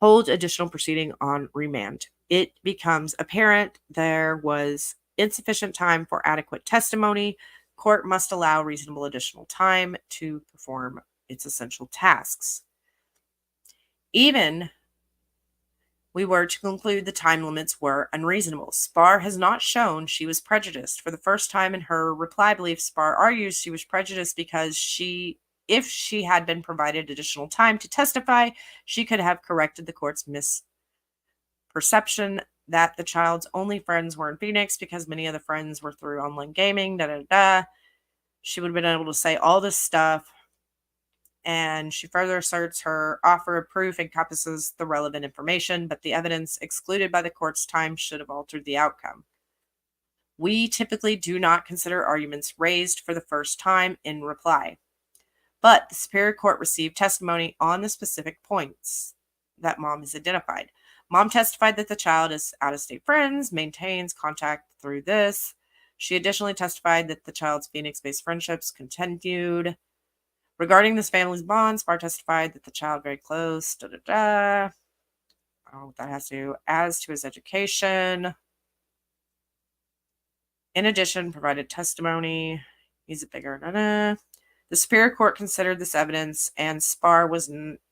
Speaker 1: hold additional proceeding on remand. It becomes apparent there was insufficient time for adequate testimony. Court must allow reasonable additional time to perform its essential tasks. Even we were to conclude the time limits were unreasonable. Spar has not shown she was prejudiced. For the first time in her reply brief, Spar argues she was prejudiced because if she had been provided additional time to testify, she could have corrected the court's misperception that the child's only friends were in Phoenix because many of the friends were through online gaming, She would have been able to say all this stuff. And she further asserts her offer of proof encompasses the relevant information, but the evidence excluded by the court's time should have altered the outcome. We typically do not consider arguments raised for the first time in reply, but the Superior Court received testimony on the specific points that Mom has identified. Mom testified that the child is out-of-state friends, maintains contact through this. She additionally testified that the child's Phoenix-based friendships continued. Regarding this family's bond, Spar testified that the child very close, I don't know what that has to do, as to his education. In addition, provided testimony. He's a bigger, The Superior Court considered this evidence, and Spar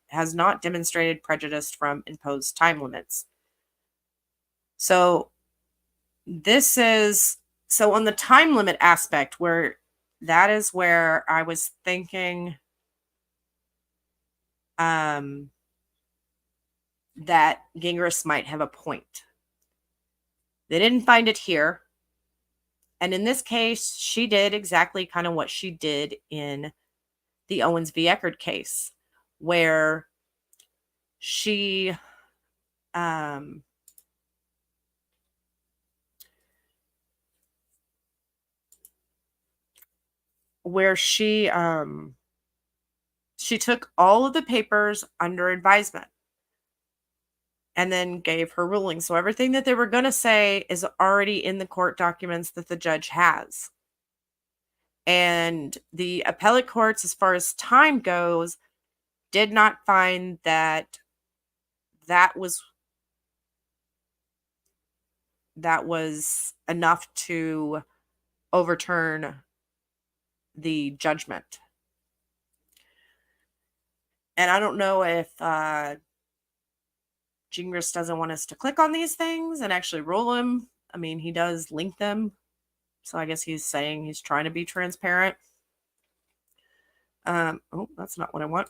Speaker 1: has not demonstrated prejudice from imposed time limits. So on the time limit aspect, that is where I was thinking that Gingras might have a point. They didn't find it here. And in this case, she did exactly kind of what she did in the Owens V Echard case, where she she took all of the papers under advisement and then gave her ruling. So everything that they were going to say is already in the court documents that the judge has. And the appellate courts, as far as time goes, did not find that was enough to overturn the judgment. And I don't know if Gingras doesn't want us to click on these things and actually rule them. I mean, he does link them. So I guess he's saying he's trying to be transparent. Oh, that's not what I want.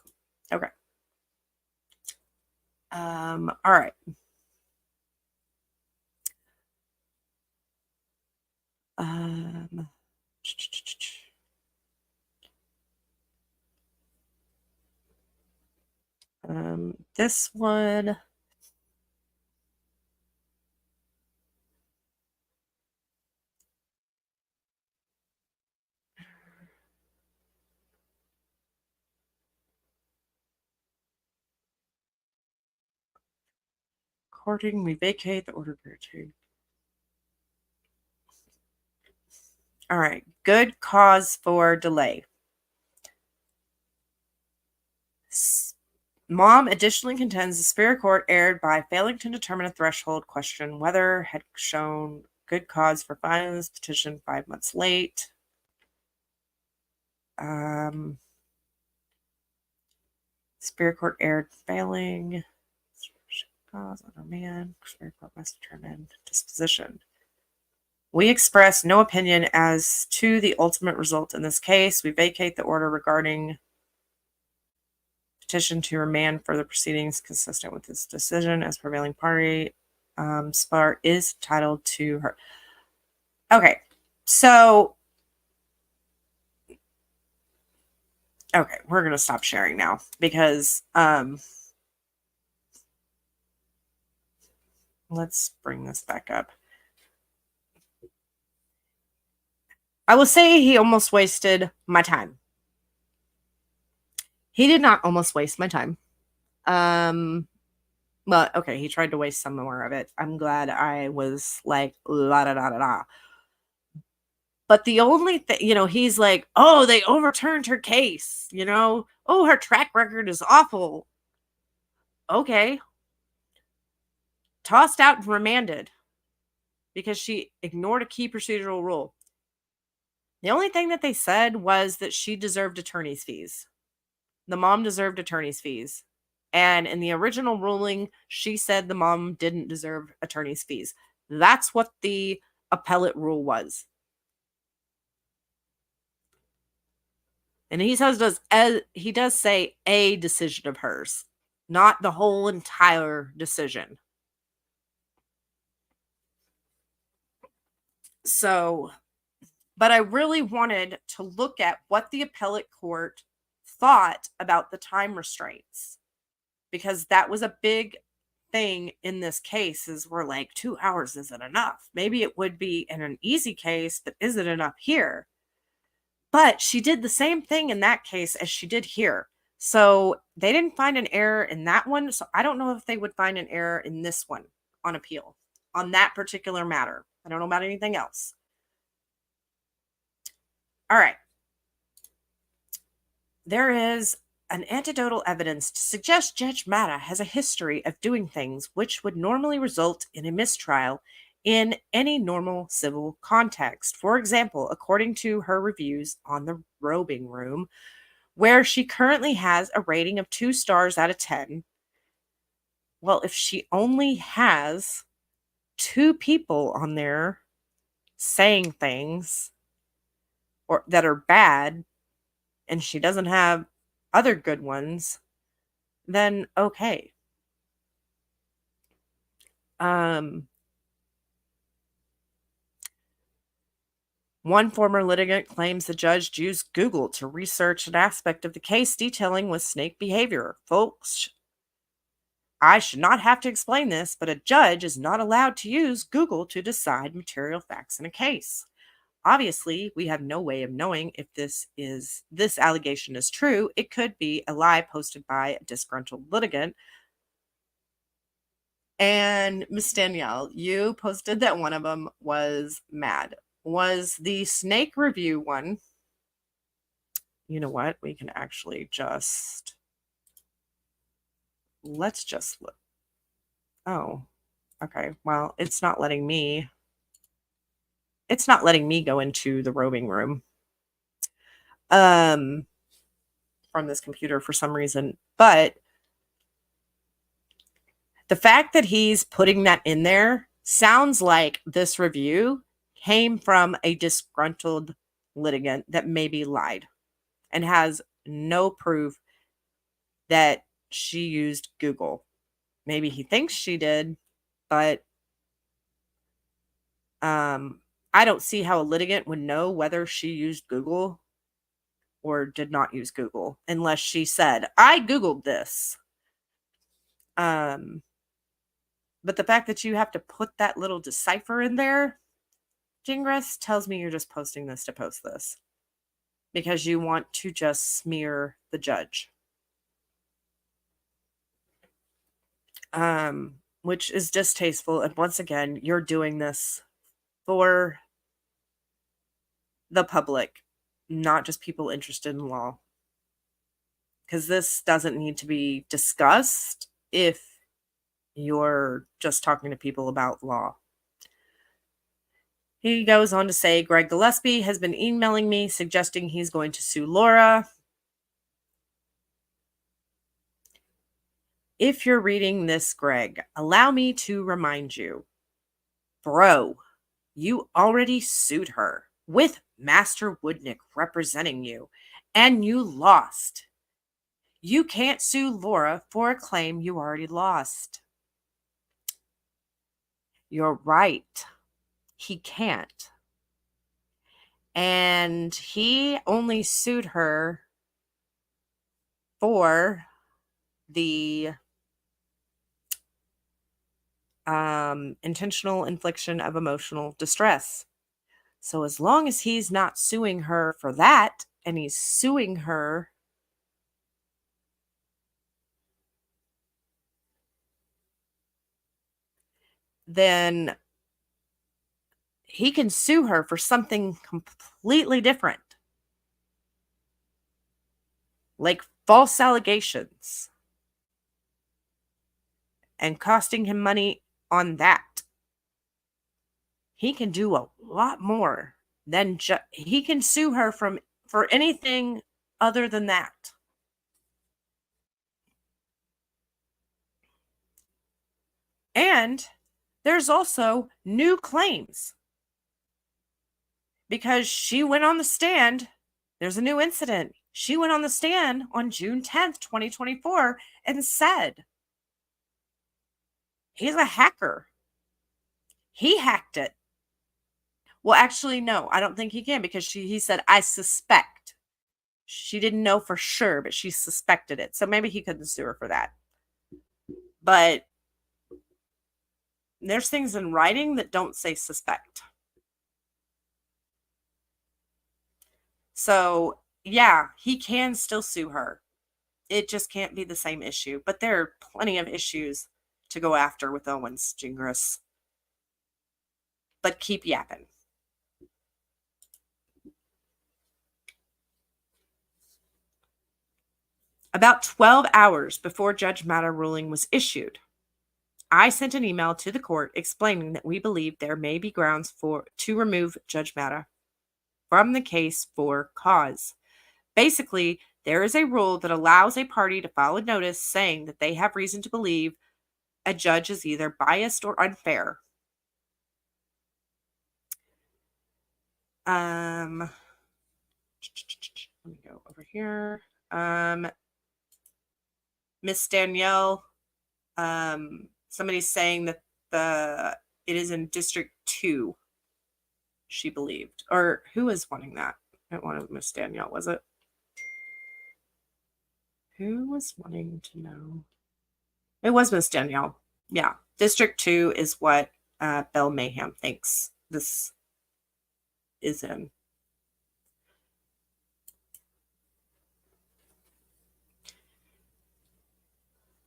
Speaker 1: Okay. All right. This one. According, we vacate the order granted. All right. Good cause for delay. Mom additionally contends the Superior Court erred by failing to determine a threshold question whether had shown good cause for filing this petition 5 months late. Superior Court erred failing. Cause, oh man, Superior Court must determine disposition. We express no opinion as to the ultimate result in this case. We vacate the order regarding petition to remand further proceedings consistent with this decision as prevailing party. Spar is titled to her. Okay, so okay, we're gonna stop sharing now because let's bring this back up. I will say he almost wasted my time. He did not almost waste my time. But okay, he tried to waste some more of it. I'm glad I was like la da da da da. But the only thing, he's like, oh, they overturned her case, oh, her track record is awful. Okay. Tossed out and remanded because she ignored a key procedural rule. The only thing that they said was that she deserved attorney's fees. The mom deserved attorney's fees. And in the original ruling, she said the mom didn't deserve attorney's fees. That's what the appellate rule was. And he does say a decision of hers, not the whole entire decision. So, but I really wanted to look at what the appellate court thought about the time restraints, because that was a big thing in this case. Is we're like, 2 hours isn't enough. Maybe it would be in an easy case, but is it enough here? But she did the same thing in that case as she did here. So they didn't find an error in that one. So I don't know if they would find an error in this one on appeal on that particular matter. I don't know about anything else. All right. There is an anecdotal evidence to suggest Judge Matta has a history of doing things which would normally result in a mistrial in any normal civil context. For example, according to her reviews on the robing room, where she currently has a rating of 2 stars out of 10. Well, if she only has 2 people on there saying things or that are bad, and she doesn't have other good ones, then okay. One former litigant claims the judge used Google to research an aspect of the case detailing with snake behavior. Folks, I should not have to explain this, but a judge is not allowed to use Google to decide material facts in a case. Obviously, we have no way of knowing if this allegation is true. It could be a lie posted by a disgruntled litigant. And Miss Danielle, you posted that one of them was mad. Was the snake review one? You know what? We can actually let's just look. Oh, okay. Well, it's not letting me go into the robing room from this computer for some reason. But the fact that he's putting that in there sounds like this review came from a disgruntled litigant that maybe lied and has no proof that she used Google. Maybe he thinks she did, but I don't see how a litigant would know whether she used Google or did not use Google unless she said, I Googled this. But the fact that you have to put that little decipher in there, Gingras, tells me you're just posting this to post this because you want to just smear the judge. Which is distasteful. And once again, you're doing this for the public, not just people interested in law. Because this doesn't need to be discussed if you're just talking to people about law. He goes on to say, Greg Gillespie has been emailing me suggesting he's going to sue Laura. If you're reading this, Greg, allow me to remind you, bro, You already sued her with Master Woodnick representing you, and you lost. You can't sue Laura for a claim you already lost. You're right. He can't. And he only sued her for the intentional infliction of emotional distress. So as long as he's not suing her for that, and he's suing her then he can sue her for something completely different, like false allegations, and costing him money on that. He can do a lot more than he can sue her for anything other than that. And there's also new claims because she went on the stand. There's a new incident. She went on the stand on June 10th, 2024 and said, he's a hacker. He hacked it. Well, actually, no, I don't think he can because he said, I suspect. She didn't know for sure, but she suspected it. So maybe he couldn't sue her for that. But there's things in writing that don't say suspect. So, yeah, he can still sue her. It just can't be the same issue. But there are plenty of issues to go after with Owens, Gingras. But keep yapping. About 12 hours before Judge Matta ruling was issued, I sent an email to the court explaining that we believe there may be grounds to remove Judge Matta from the case for cause. Basically, there is a rule that allows a party to file a notice saying that they have reason to believe a judge is either biased or unfair. Let me go over here. Miss Danielle, somebody's saying that it is in District 2, she believed. Or who was wanting that? I wanted Miss Danielle, was it? Who was wanting to know? It was Miss Danielle. Yeah. District 2 is what Belle Mayhem thinks this is in.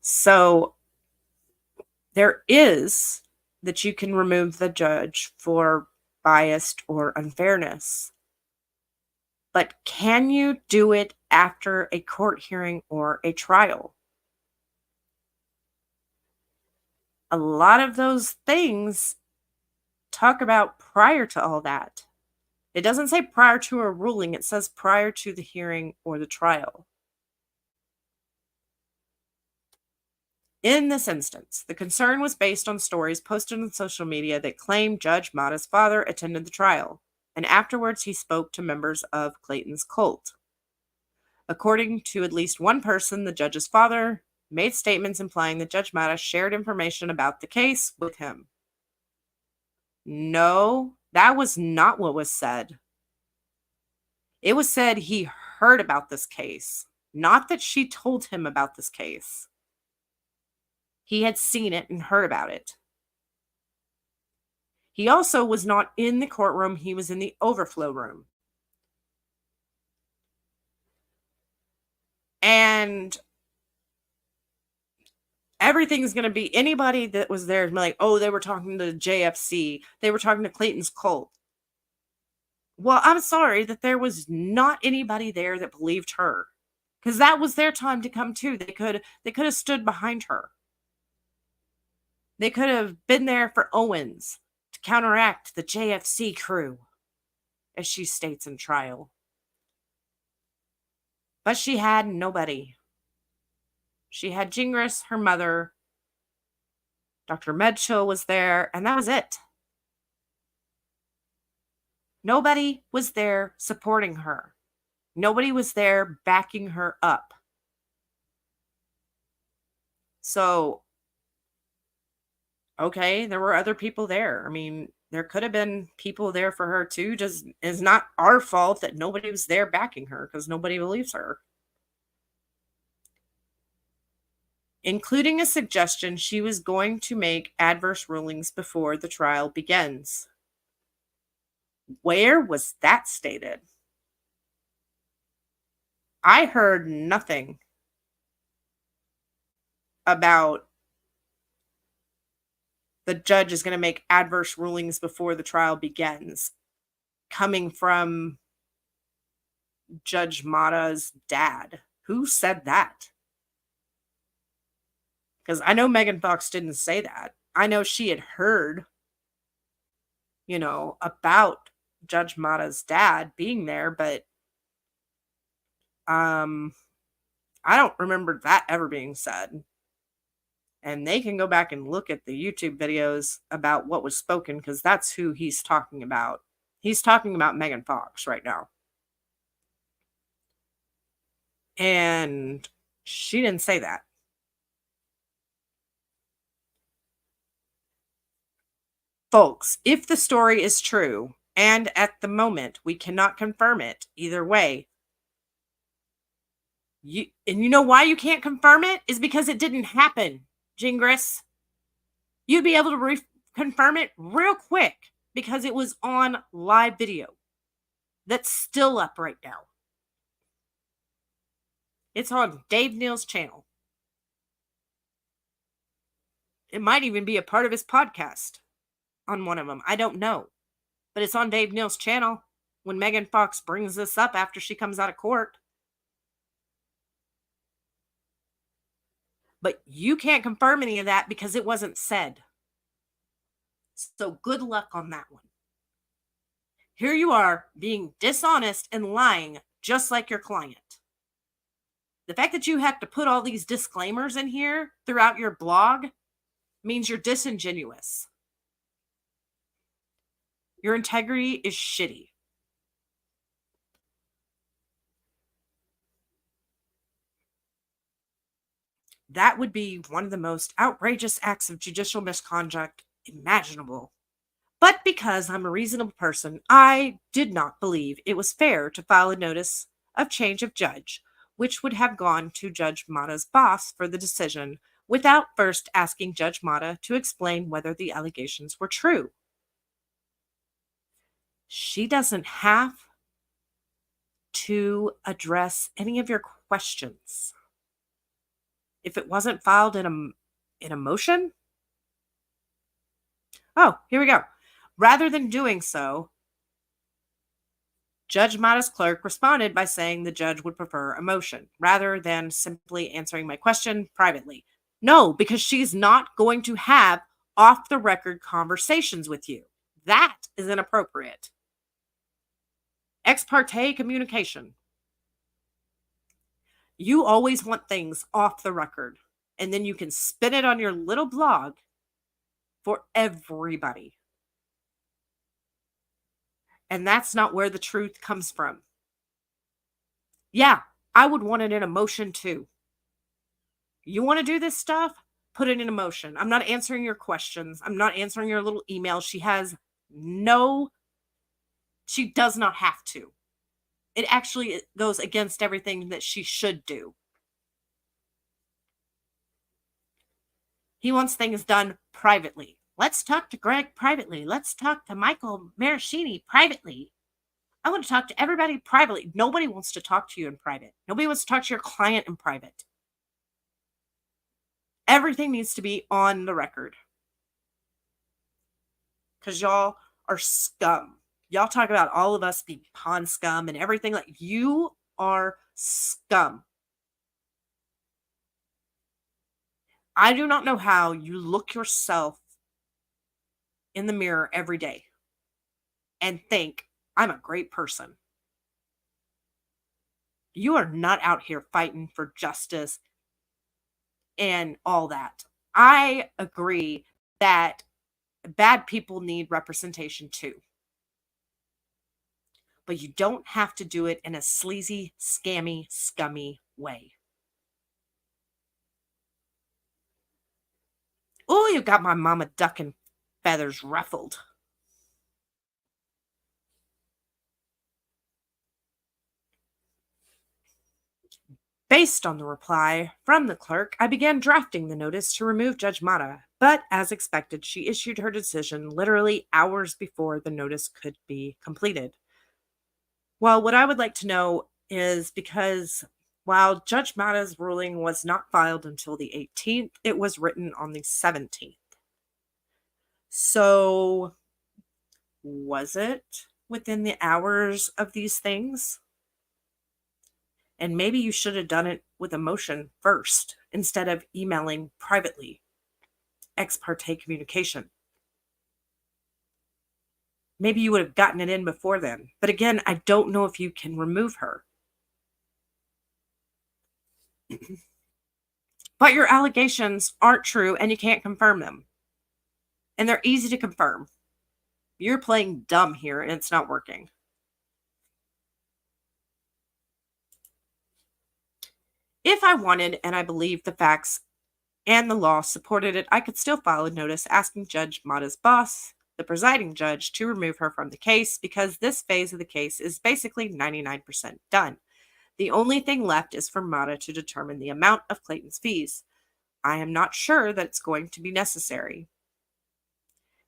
Speaker 1: So there is that you can remove the judge for biased or unfairness. But can you do it after a court hearing or a trial? A lot of those things talk about prior to all that. It doesn't say prior to a ruling. It says prior to the hearing or the trial. In this instance, the concern was based on stories posted on social media that claimed Judge Matta's father attended the trial, and afterwards he spoke to members of Clayton's cult. According to at least one person, the judge's father made statements implying that Judge Matta shared information about the case with him. No, that was not what was said. It was said he heard about this case, not that she told him about this case. He had seen it and heard about it. He also was not in the courtroom. He was in the overflow room. And everything's going to be anybody that was there like, oh, they were talking to JFC. They were talking to Clayton's cult. Well, I'm sorry that there was not anybody there that believed her, because that was their time to come too. They could have stood behind her. They could have been there for Owens to counteract the JFC crew, as she states in trial. But she had nobody. She had Gingras, her mother. Dr. Medchill was there, and that was it. Nobody was there supporting her. Nobody was there backing her up. So, okay, there were other people there. I mean, there could have been people there for her too. Just it's not our fault that nobody was there backing her because nobody believes her. Including a suggestion she was going to make adverse rulings before the trial begins. Where was that stated? I heard nothing about the judge is going to make adverse rulings before the trial begins coming from Judge Mata's dad. Who said that? Because I know Megan Fox didn't say that. I know she had heard, about Judge Mata's dad being there, but I don't remember that ever being said. And they can go back and look at the YouTube videos about what was spoken because that's who he's talking about. He's talking about Megan Fox right now. And she didn't say that. Folks, if the story is true, and at the moment we cannot confirm it either way, you know why you can't confirm it? Is because it didn't happen, Gingras. You'd be able to confirm it real quick because it was on live video. That's still up right now. It's on Dave Neal's channel. It might even be a part of his podcast on one of them. I don't know. But it's on Dave Neal's channel when Megan Fox brings this up after she comes out of court. But you can't confirm any of that because it wasn't said. So good luck on that one. Here you are being dishonest and lying just like your client. The fact that you have to put all these disclaimers in here throughout your blog means you're disingenuous. Your integrity is shitty. That would be one of the most outrageous acts of judicial misconduct imaginable. But because I'm a reasonable person, I did not believe it was fair to file a notice of change of judge, which would have gone to Judge Mata's boss for the decision without first asking Judge Mata to explain whether the allegations were true. She doesn't have to address any of your questions. If it wasn't filed in a motion? Oh, here we go. Rather than doing so, Judge Mata's clerk responded by saying the judge would prefer a motion rather than simply answering my question privately. No, because she's not going to have off-the-record conversations with you. That is inappropriate. Ex parte communication. You always want things off the record, and then you can spin it on your little blog for everybody. And that's not where the truth comes from. Yeah, I would want it in a motion too. You want to do this stuff? Put it in a motion. I'm not answering your questions. I'm not answering your little email. She does not have to. It actually goes against everything that she should do. He wants things done privately. Let's talk to Greg privately. Let's talk to Michael Maraschini privately. I want to talk to everybody privately. Nobody wants to talk to you in private. Nobody wants to talk to your client in private. Everything needs to be on the record. Because y'all are scum. Y'all talk about all of us being pond scum and everything. Like, you are scum. I do not know how you look yourself in the mirror every day and think, I'm a great person. You are not out here fighting for justice and all that. I agree that bad people need representation too. but you don't have to do it in a sleazy, scammy, scummy way. Oh, you got my mama ducking feathers ruffled. Based on the reply from the clerk, I began drafting the notice to remove Judge Mata, but as expected, she issued her decision literally hours before the notice could be completed. Well, what I would like to know is because while Judge Mata's ruling was not filed until the 18th, it was written on the 17th. So, was it within the hours of these things? And maybe you should have done it with a motion first instead of emailing privately, ex parte communication. Maybe you would have gotten it in before then. But again, I don't know if you can remove her. But your allegations aren't true and you can't confirm them. And they're easy to confirm. You're playing dumb here and it's not working. If I wanted and I believed the facts and the law supported it, I could still file a notice asking Judge Mata's boss, the presiding judge, to remove her from the case because this phase of the case is basically 99% done. The only thing left is for Mata to determine the amount of Clayton's fees. I am not sure that it's going to be necessary.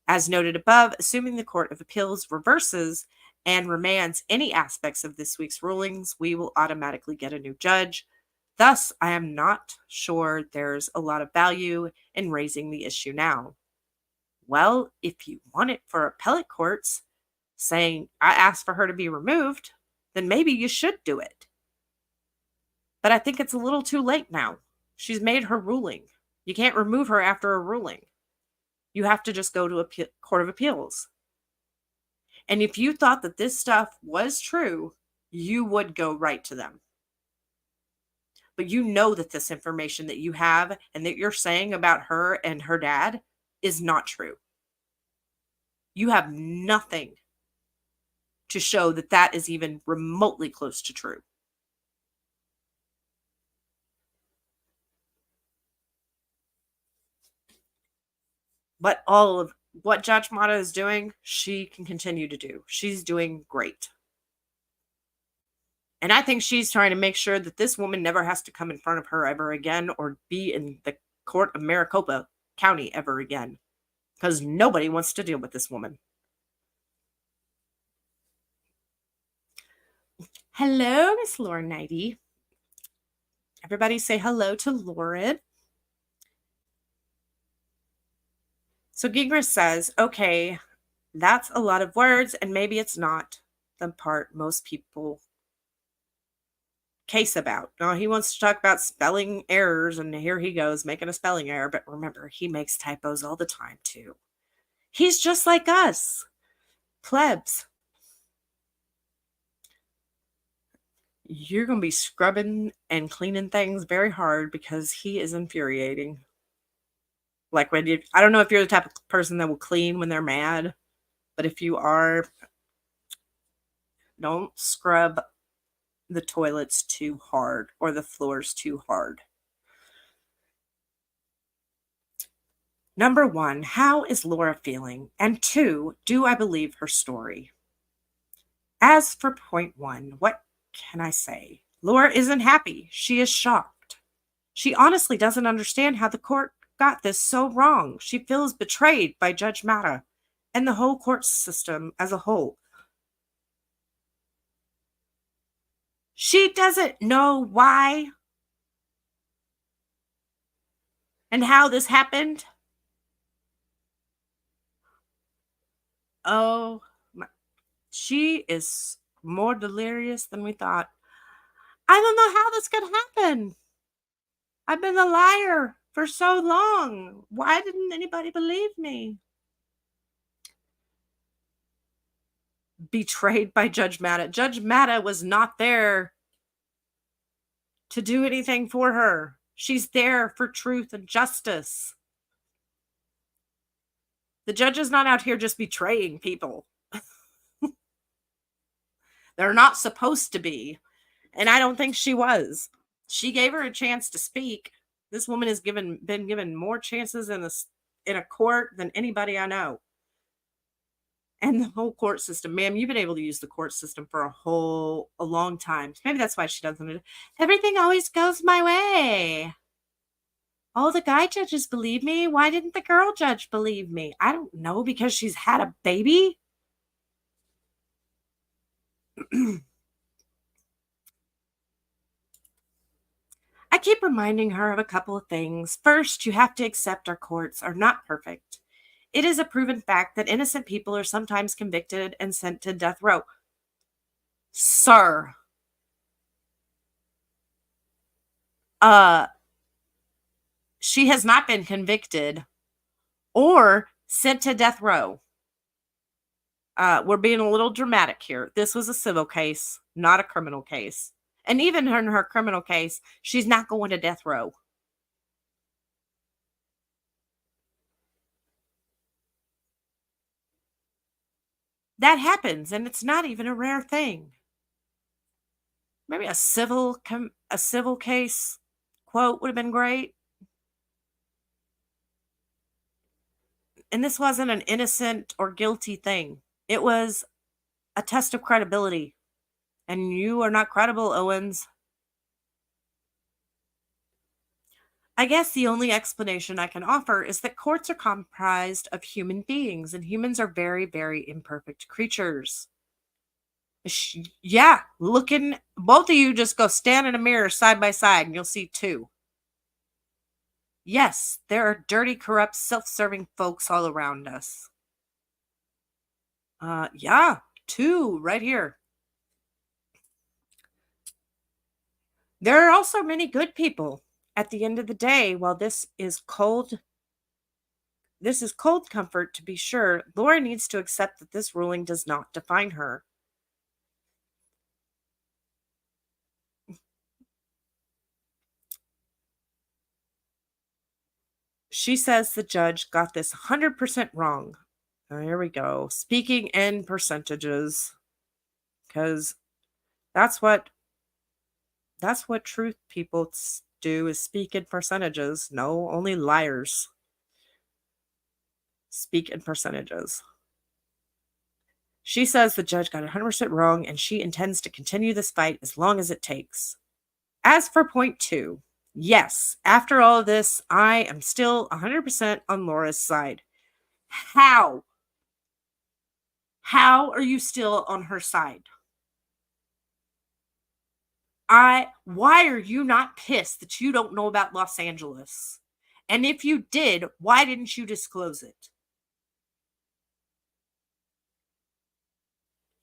Speaker 1: As noted above, assuming the Court of Appeals reverses and remands any aspects of this week's rulings, we will automatically get a new judge. Thus, I am not sure there's a lot of value in raising the issue now. Well, if you want it for appellate courts, saying, I asked for her to be removed, then maybe you should do it. But I think it's a little too late now. She's made her ruling. You can't remove her after a ruling. You have to just go to a court of appeals. And if you thought that this stuff was true, you would go right to them. But you know that this information that you have and that you're saying about her and her dad is not true. You have nothing to show that that is even remotely close to true. But all of what Judge Mata is doing, she can continue to do. She's doing great. And I think she's trying to make sure that this woman never has to come in front of her ever again or be in the court of Maricopa County ever again. Because nobody wants to deal with this woman. Hello, Miss Laura Nighty. Everybody say hello to Lauren. So Gingras says, okay, that's a lot of words, and maybe it's not the part most people case about. No, he wants to talk about spelling errors, and here he goes making a spelling error. But remember, he makes typos all the time, too. He's just like us, plebs. You're going to be scrubbing and cleaning things very hard because he is infuriating. Like when you, I don't know if you're the type of person that will clean when they're mad, but if you are, don't scrub the toilets too hard or the floors too hard. Number 1, how is Laura feeling? And 2, do I believe her story? As for point 1, what can I say? Laura isn't happy. She is shocked. She honestly doesn't understand how the court got this so wrong. She feels betrayed by Judge Mata and the whole court system as a whole. She doesn't know why and how this happened. Oh, she is more delirious than we thought. I don't know how this could happen. I've been a liar for so long. Why didn't anybody believe me? Betrayed by Judge Mata. Judge Mata was not there to do anything for her. She's there for truth and justice. The judge is not out here just betraying people. They're not supposed to be. And I don't think she was. She gave her a chance to speak. This woman has been given more chances in a court than anybody I know. And the whole court system, ma'am, you've been able to use the court system for a long time. Maybe that's why she doesn't. Everything always goes my way. Oh, the guy judges believe me. Why didn't the girl judge believe me? I don't know, because she's had a baby. I keep reminding her of a couple of things. First, you have to accept our courts are not perfect. It is a proven fact that innocent people are sometimes convicted and sent to death row. Sir, she has not been convicted or sent to death row. We're being a little dramatic here. This was a civil case, not a criminal case. And even in her criminal case, she's not going to death row. That happens, and it's not even a rare thing. Maybe a civil case quote would have been great. And this wasn't an innocent or guilty thing. It was a test of credibility. And you are not credible, Owens. I guess the only explanation I can offer is that courts are comprised of human beings, and humans are very, very imperfect creatures. Yeah, both of you just go stand in a mirror side by side and you'll see two. Yes, there are dirty, corrupt, self-serving folks all around us. Yeah, two right here. There are also many good people. At the end of the day, while this is cold comfort, to be sure, Laura needs to accept that this ruling does not define her. She says the judge got this 100% wrong. Here we go. Speaking in percentages. Because that's what truth people do, is speak in percentages. No, only liars speak in percentages. She says the judge got 100% wrong, and she intends to continue this fight as long as it takes. As for point 2, yes, after all of this, I am still 100% on Laura's side. How? How are you still on her side? Why are you not pissed that you don't know about Los Angeles? And if you did, why didn't you disclose it?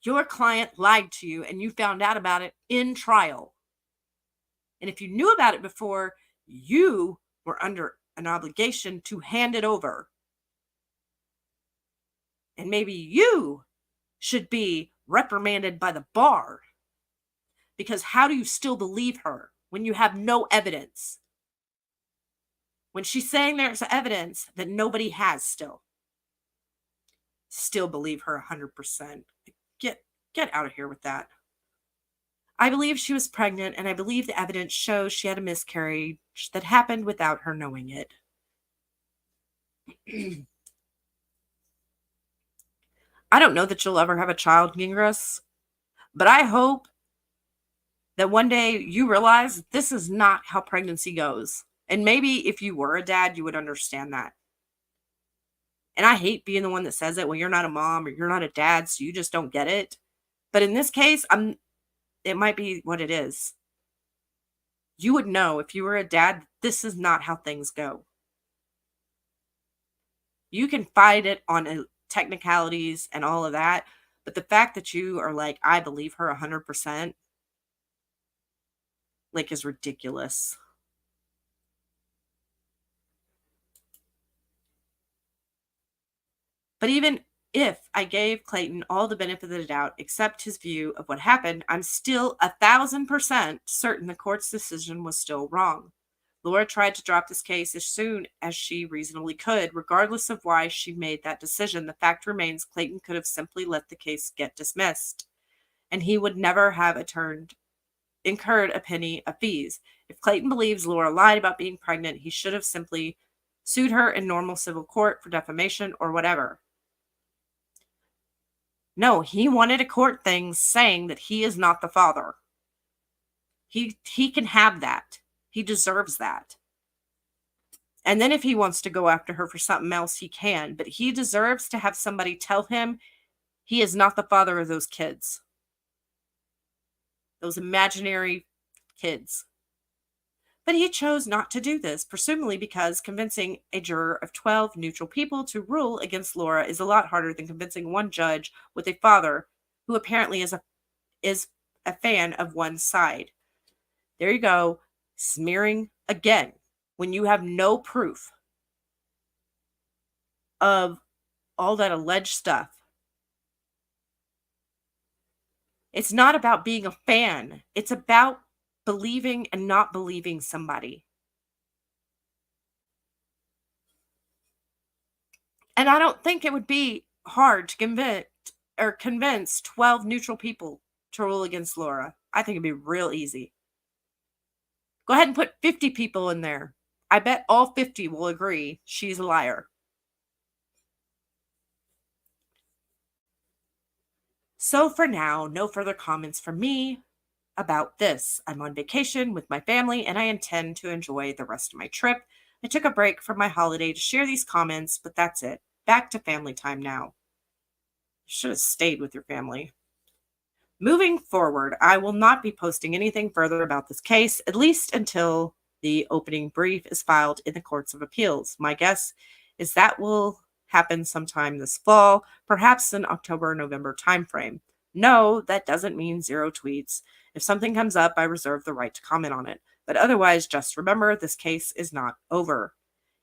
Speaker 1: Your client lied to you and you found out about it in trial. And if you knew about it before, you were under an obligation to hand it over. And maybe you should be reprimanded by the bar. Because how do you still believe her when you have no evidence? When she's saying there's evidence that nobody has still. Still believe her 100%. Get out of here with that. I believe she was pregnant, and I believe the evidence shows she had a miscarriage that happened without her knowing it. I don't know that you'll ever have a child, Gingras, but I hope that one day you realize this is not how pregnancy goes. And maybe if you were a dad, you would understand that. And I hate being the one that says it when you're not a mom or you're not a dad, so you just don't get it. But in this case, it might be what it is. You would know if you were a dad, this is not how things go. You can fight it on technicalities and all of that, but the fact that you are like, I believe her 100%, like, is ridiculous. But even if I gave Clayton all the benefit of the doubt, except his view of what happened, I'm still 1,000% certain the court's decision was still wrong. Laura tried to drop this case as soon as she reasonably could. Regardless of why she made that decision, the fact remains Clayton could have simply let the case get dismissed. and he would never have incurred a penny of fees. If Clayton believes Laura lied about being pregnant, he should have simply sued her in normal civil court for defamation or whatever. No, he wanted a court thing saying that he is not the father. He can have that. He deserves that. And then if he wants to go after her for something else, he can. But he deserves to have somebody tell him he is not the father of those kids. Those imaginary kids. But he chose not to do this, presumably because convincing a juror of 12 neutral people to rule against Laura is a lot harder than convincing one judge with a father who apparently is a fan of one side. There you go, smearing again when you have no proof of all that alleged stuff. It's not about being a fan. It's about believing and not believing somebody. And I don't think it would be hard to convince 12 neutral people to rule against Laura. I think it'd be real easy. Go ahead and put 50 people in there. I bet all 50 will agree she's a liar. So for now, no further comments from me about this. I'm on vacation with my family and I intend to enjoy the rest of my trip. I took a break from my holiday to share these comments, but that's it. Back to family time now. You should have stayed with your family. Moving forward, I will not be posting anything further about this case, at least until the opening brief is filed in the courts of appeals. My guess is that will happen sometime this fall, perhaps in October or November timeframe. No, that doesn't mean zero tweets. If something comes up, I reserve the right to comment on it. But otherwise, just remember this case is not over.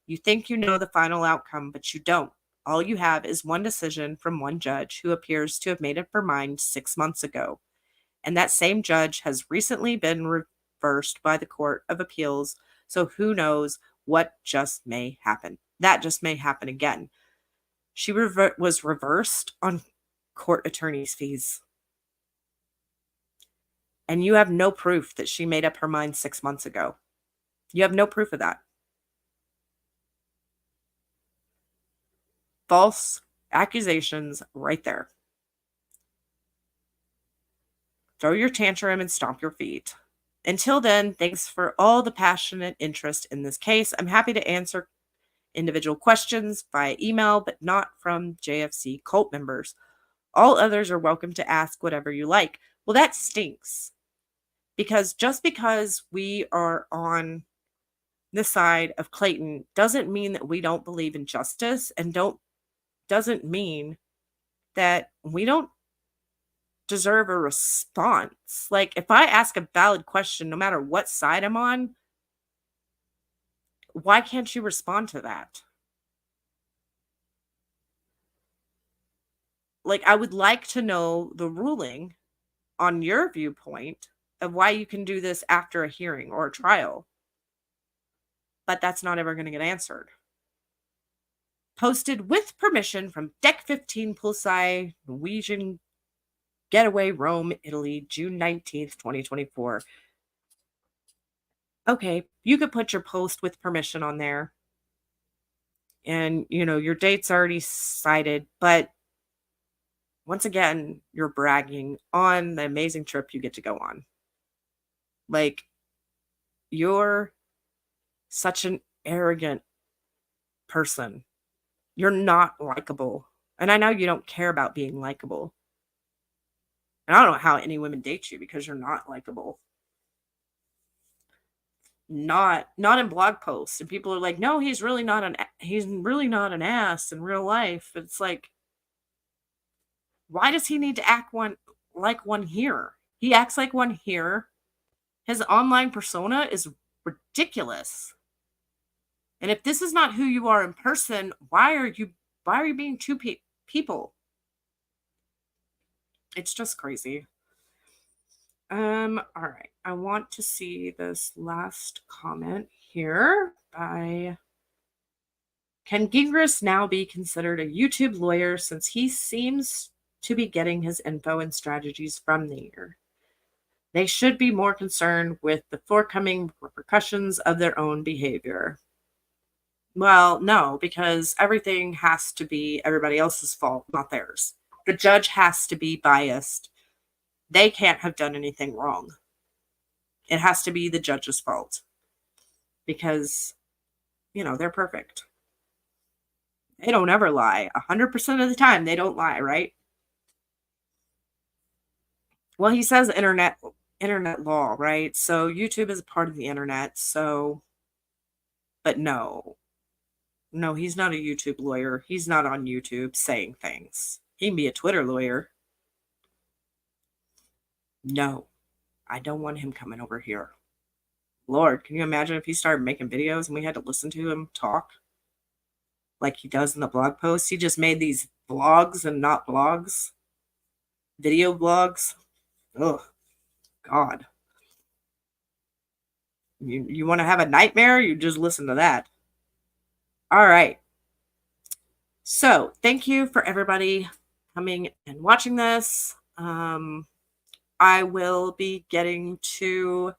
Speaker 1: You think you know the final outcome, but you don't. All you have is one decision from one judge who appears to have made up her mind 6 months ago. And that same judge has recently been reversed by the Court of Appeals, so who knows what just may happen. That just may happen again. She was reversed on court attorney's fees. And you have no proof that she made up her mind 6 months ago. You have no proof of that. False accusations right there. Throw your tantrum and stomp your feet. Until then, thanks for all the passionate interest in this case. I'm happy to answer individual questions via email, but not from JFC cult members. All others are welcome to ask whatever you like. Well, that stinks. Because just because we are on the side of Clayton doesn't mean that we don't believe in justice and doesn't mean that we don't deserve a response. Like, if I ask a valid question, no matter what side I'm on, why can't you respond to that? Like, I would like to know the ruling on your viewpoint of why you can do this after a hearing or a trial. But that's not ever going to get answered. Posted with permission from Deck 15 Poolside, Norwegian Getaway, Rome, Italy, June 19th, 2024. Okay, you could put your post with permission on there. And, your date's already cited, but once again, you're bragging on the amazing trip you get to go on. Like, you're such an arrogant person. You're not likable. And I know you don't care about being likable. And I don't know how any women date you because you're not likable. Not in blog posts. And people are like, no, he's really not an ass in real life. It's like, why does he need to act like one here? He acts like one here. His online persona is ridiculous. And if this is not who you are in person, why are you being two people? It's just crazy. All right. I want to see this last comment here by Can Gingras now be considered a YouTube lawyer since he seems to be getting his info and strategies from there. They should be more concerned with the forthcoming repercussions of their own behavior. Well, no, because everything has to be everybody else's fault, not theirs. The judge has to be biased. They can't have done anything wrong. It has to be the judge's fault because, they're perfect. They don't ever lie. 100% of the time, they don't lie, right? Well, he says internet law, right? So YouTube is a part of the internet. But no, he's not a YouTube lawyer. He's not on YouTube saying things. He can be a Twitter lawyer. No, I don't want him coming over here. Lord, can you imagine if he started making videos and we had to listen to him talk like he does in the blog posts? He just made these vlogs and not blogs, video blogs. Oh, God. You want to have a nightmare? You just listen to that. All right. So thank you for everybody coming and watching this. I will be getting to,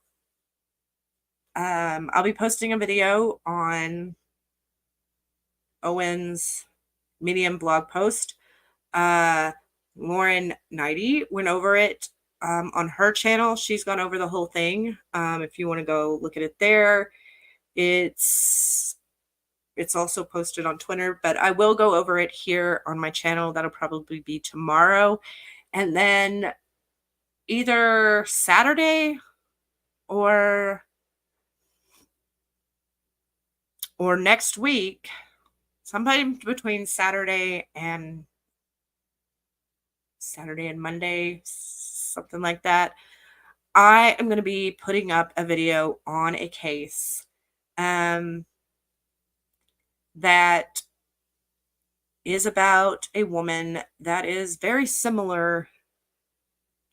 Speaker 1: I'll be posting a video on Owens Medium blog post. Lauren Knighty went over it on her channel. She's gone over the whole thing. If you want to go look at it there, it's also posted on Twitter, but I will go over it here on my channel. That'll probably be tomorrow. And then either Saturday or next week, sometime between Saturday and Monday, something like that, I am going to be putting up a video on a case that is about a woman that is very similar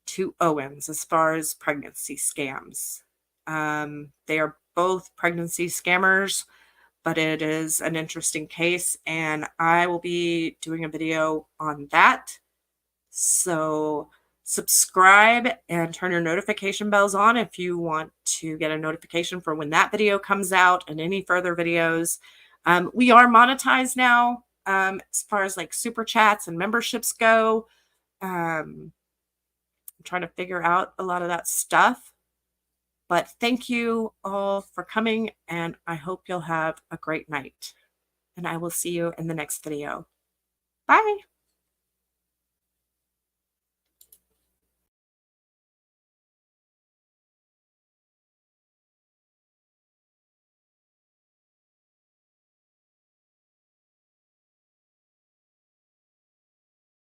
Speaker 1: to Owens as far as pregnancy scams. They are both pregnancy scammers, but it is an interesting case, and I will be doing a video on that. So subscribe and turn your notification bells on if you want to get a notification for when that video comes out and any further videos. We are monetized now as far as like super chats and memberships go. I'm trying to figure out a lot of that stuff. But thank you all for coming, and I hope you'll have a great night. And I will see you in the next video. Bye.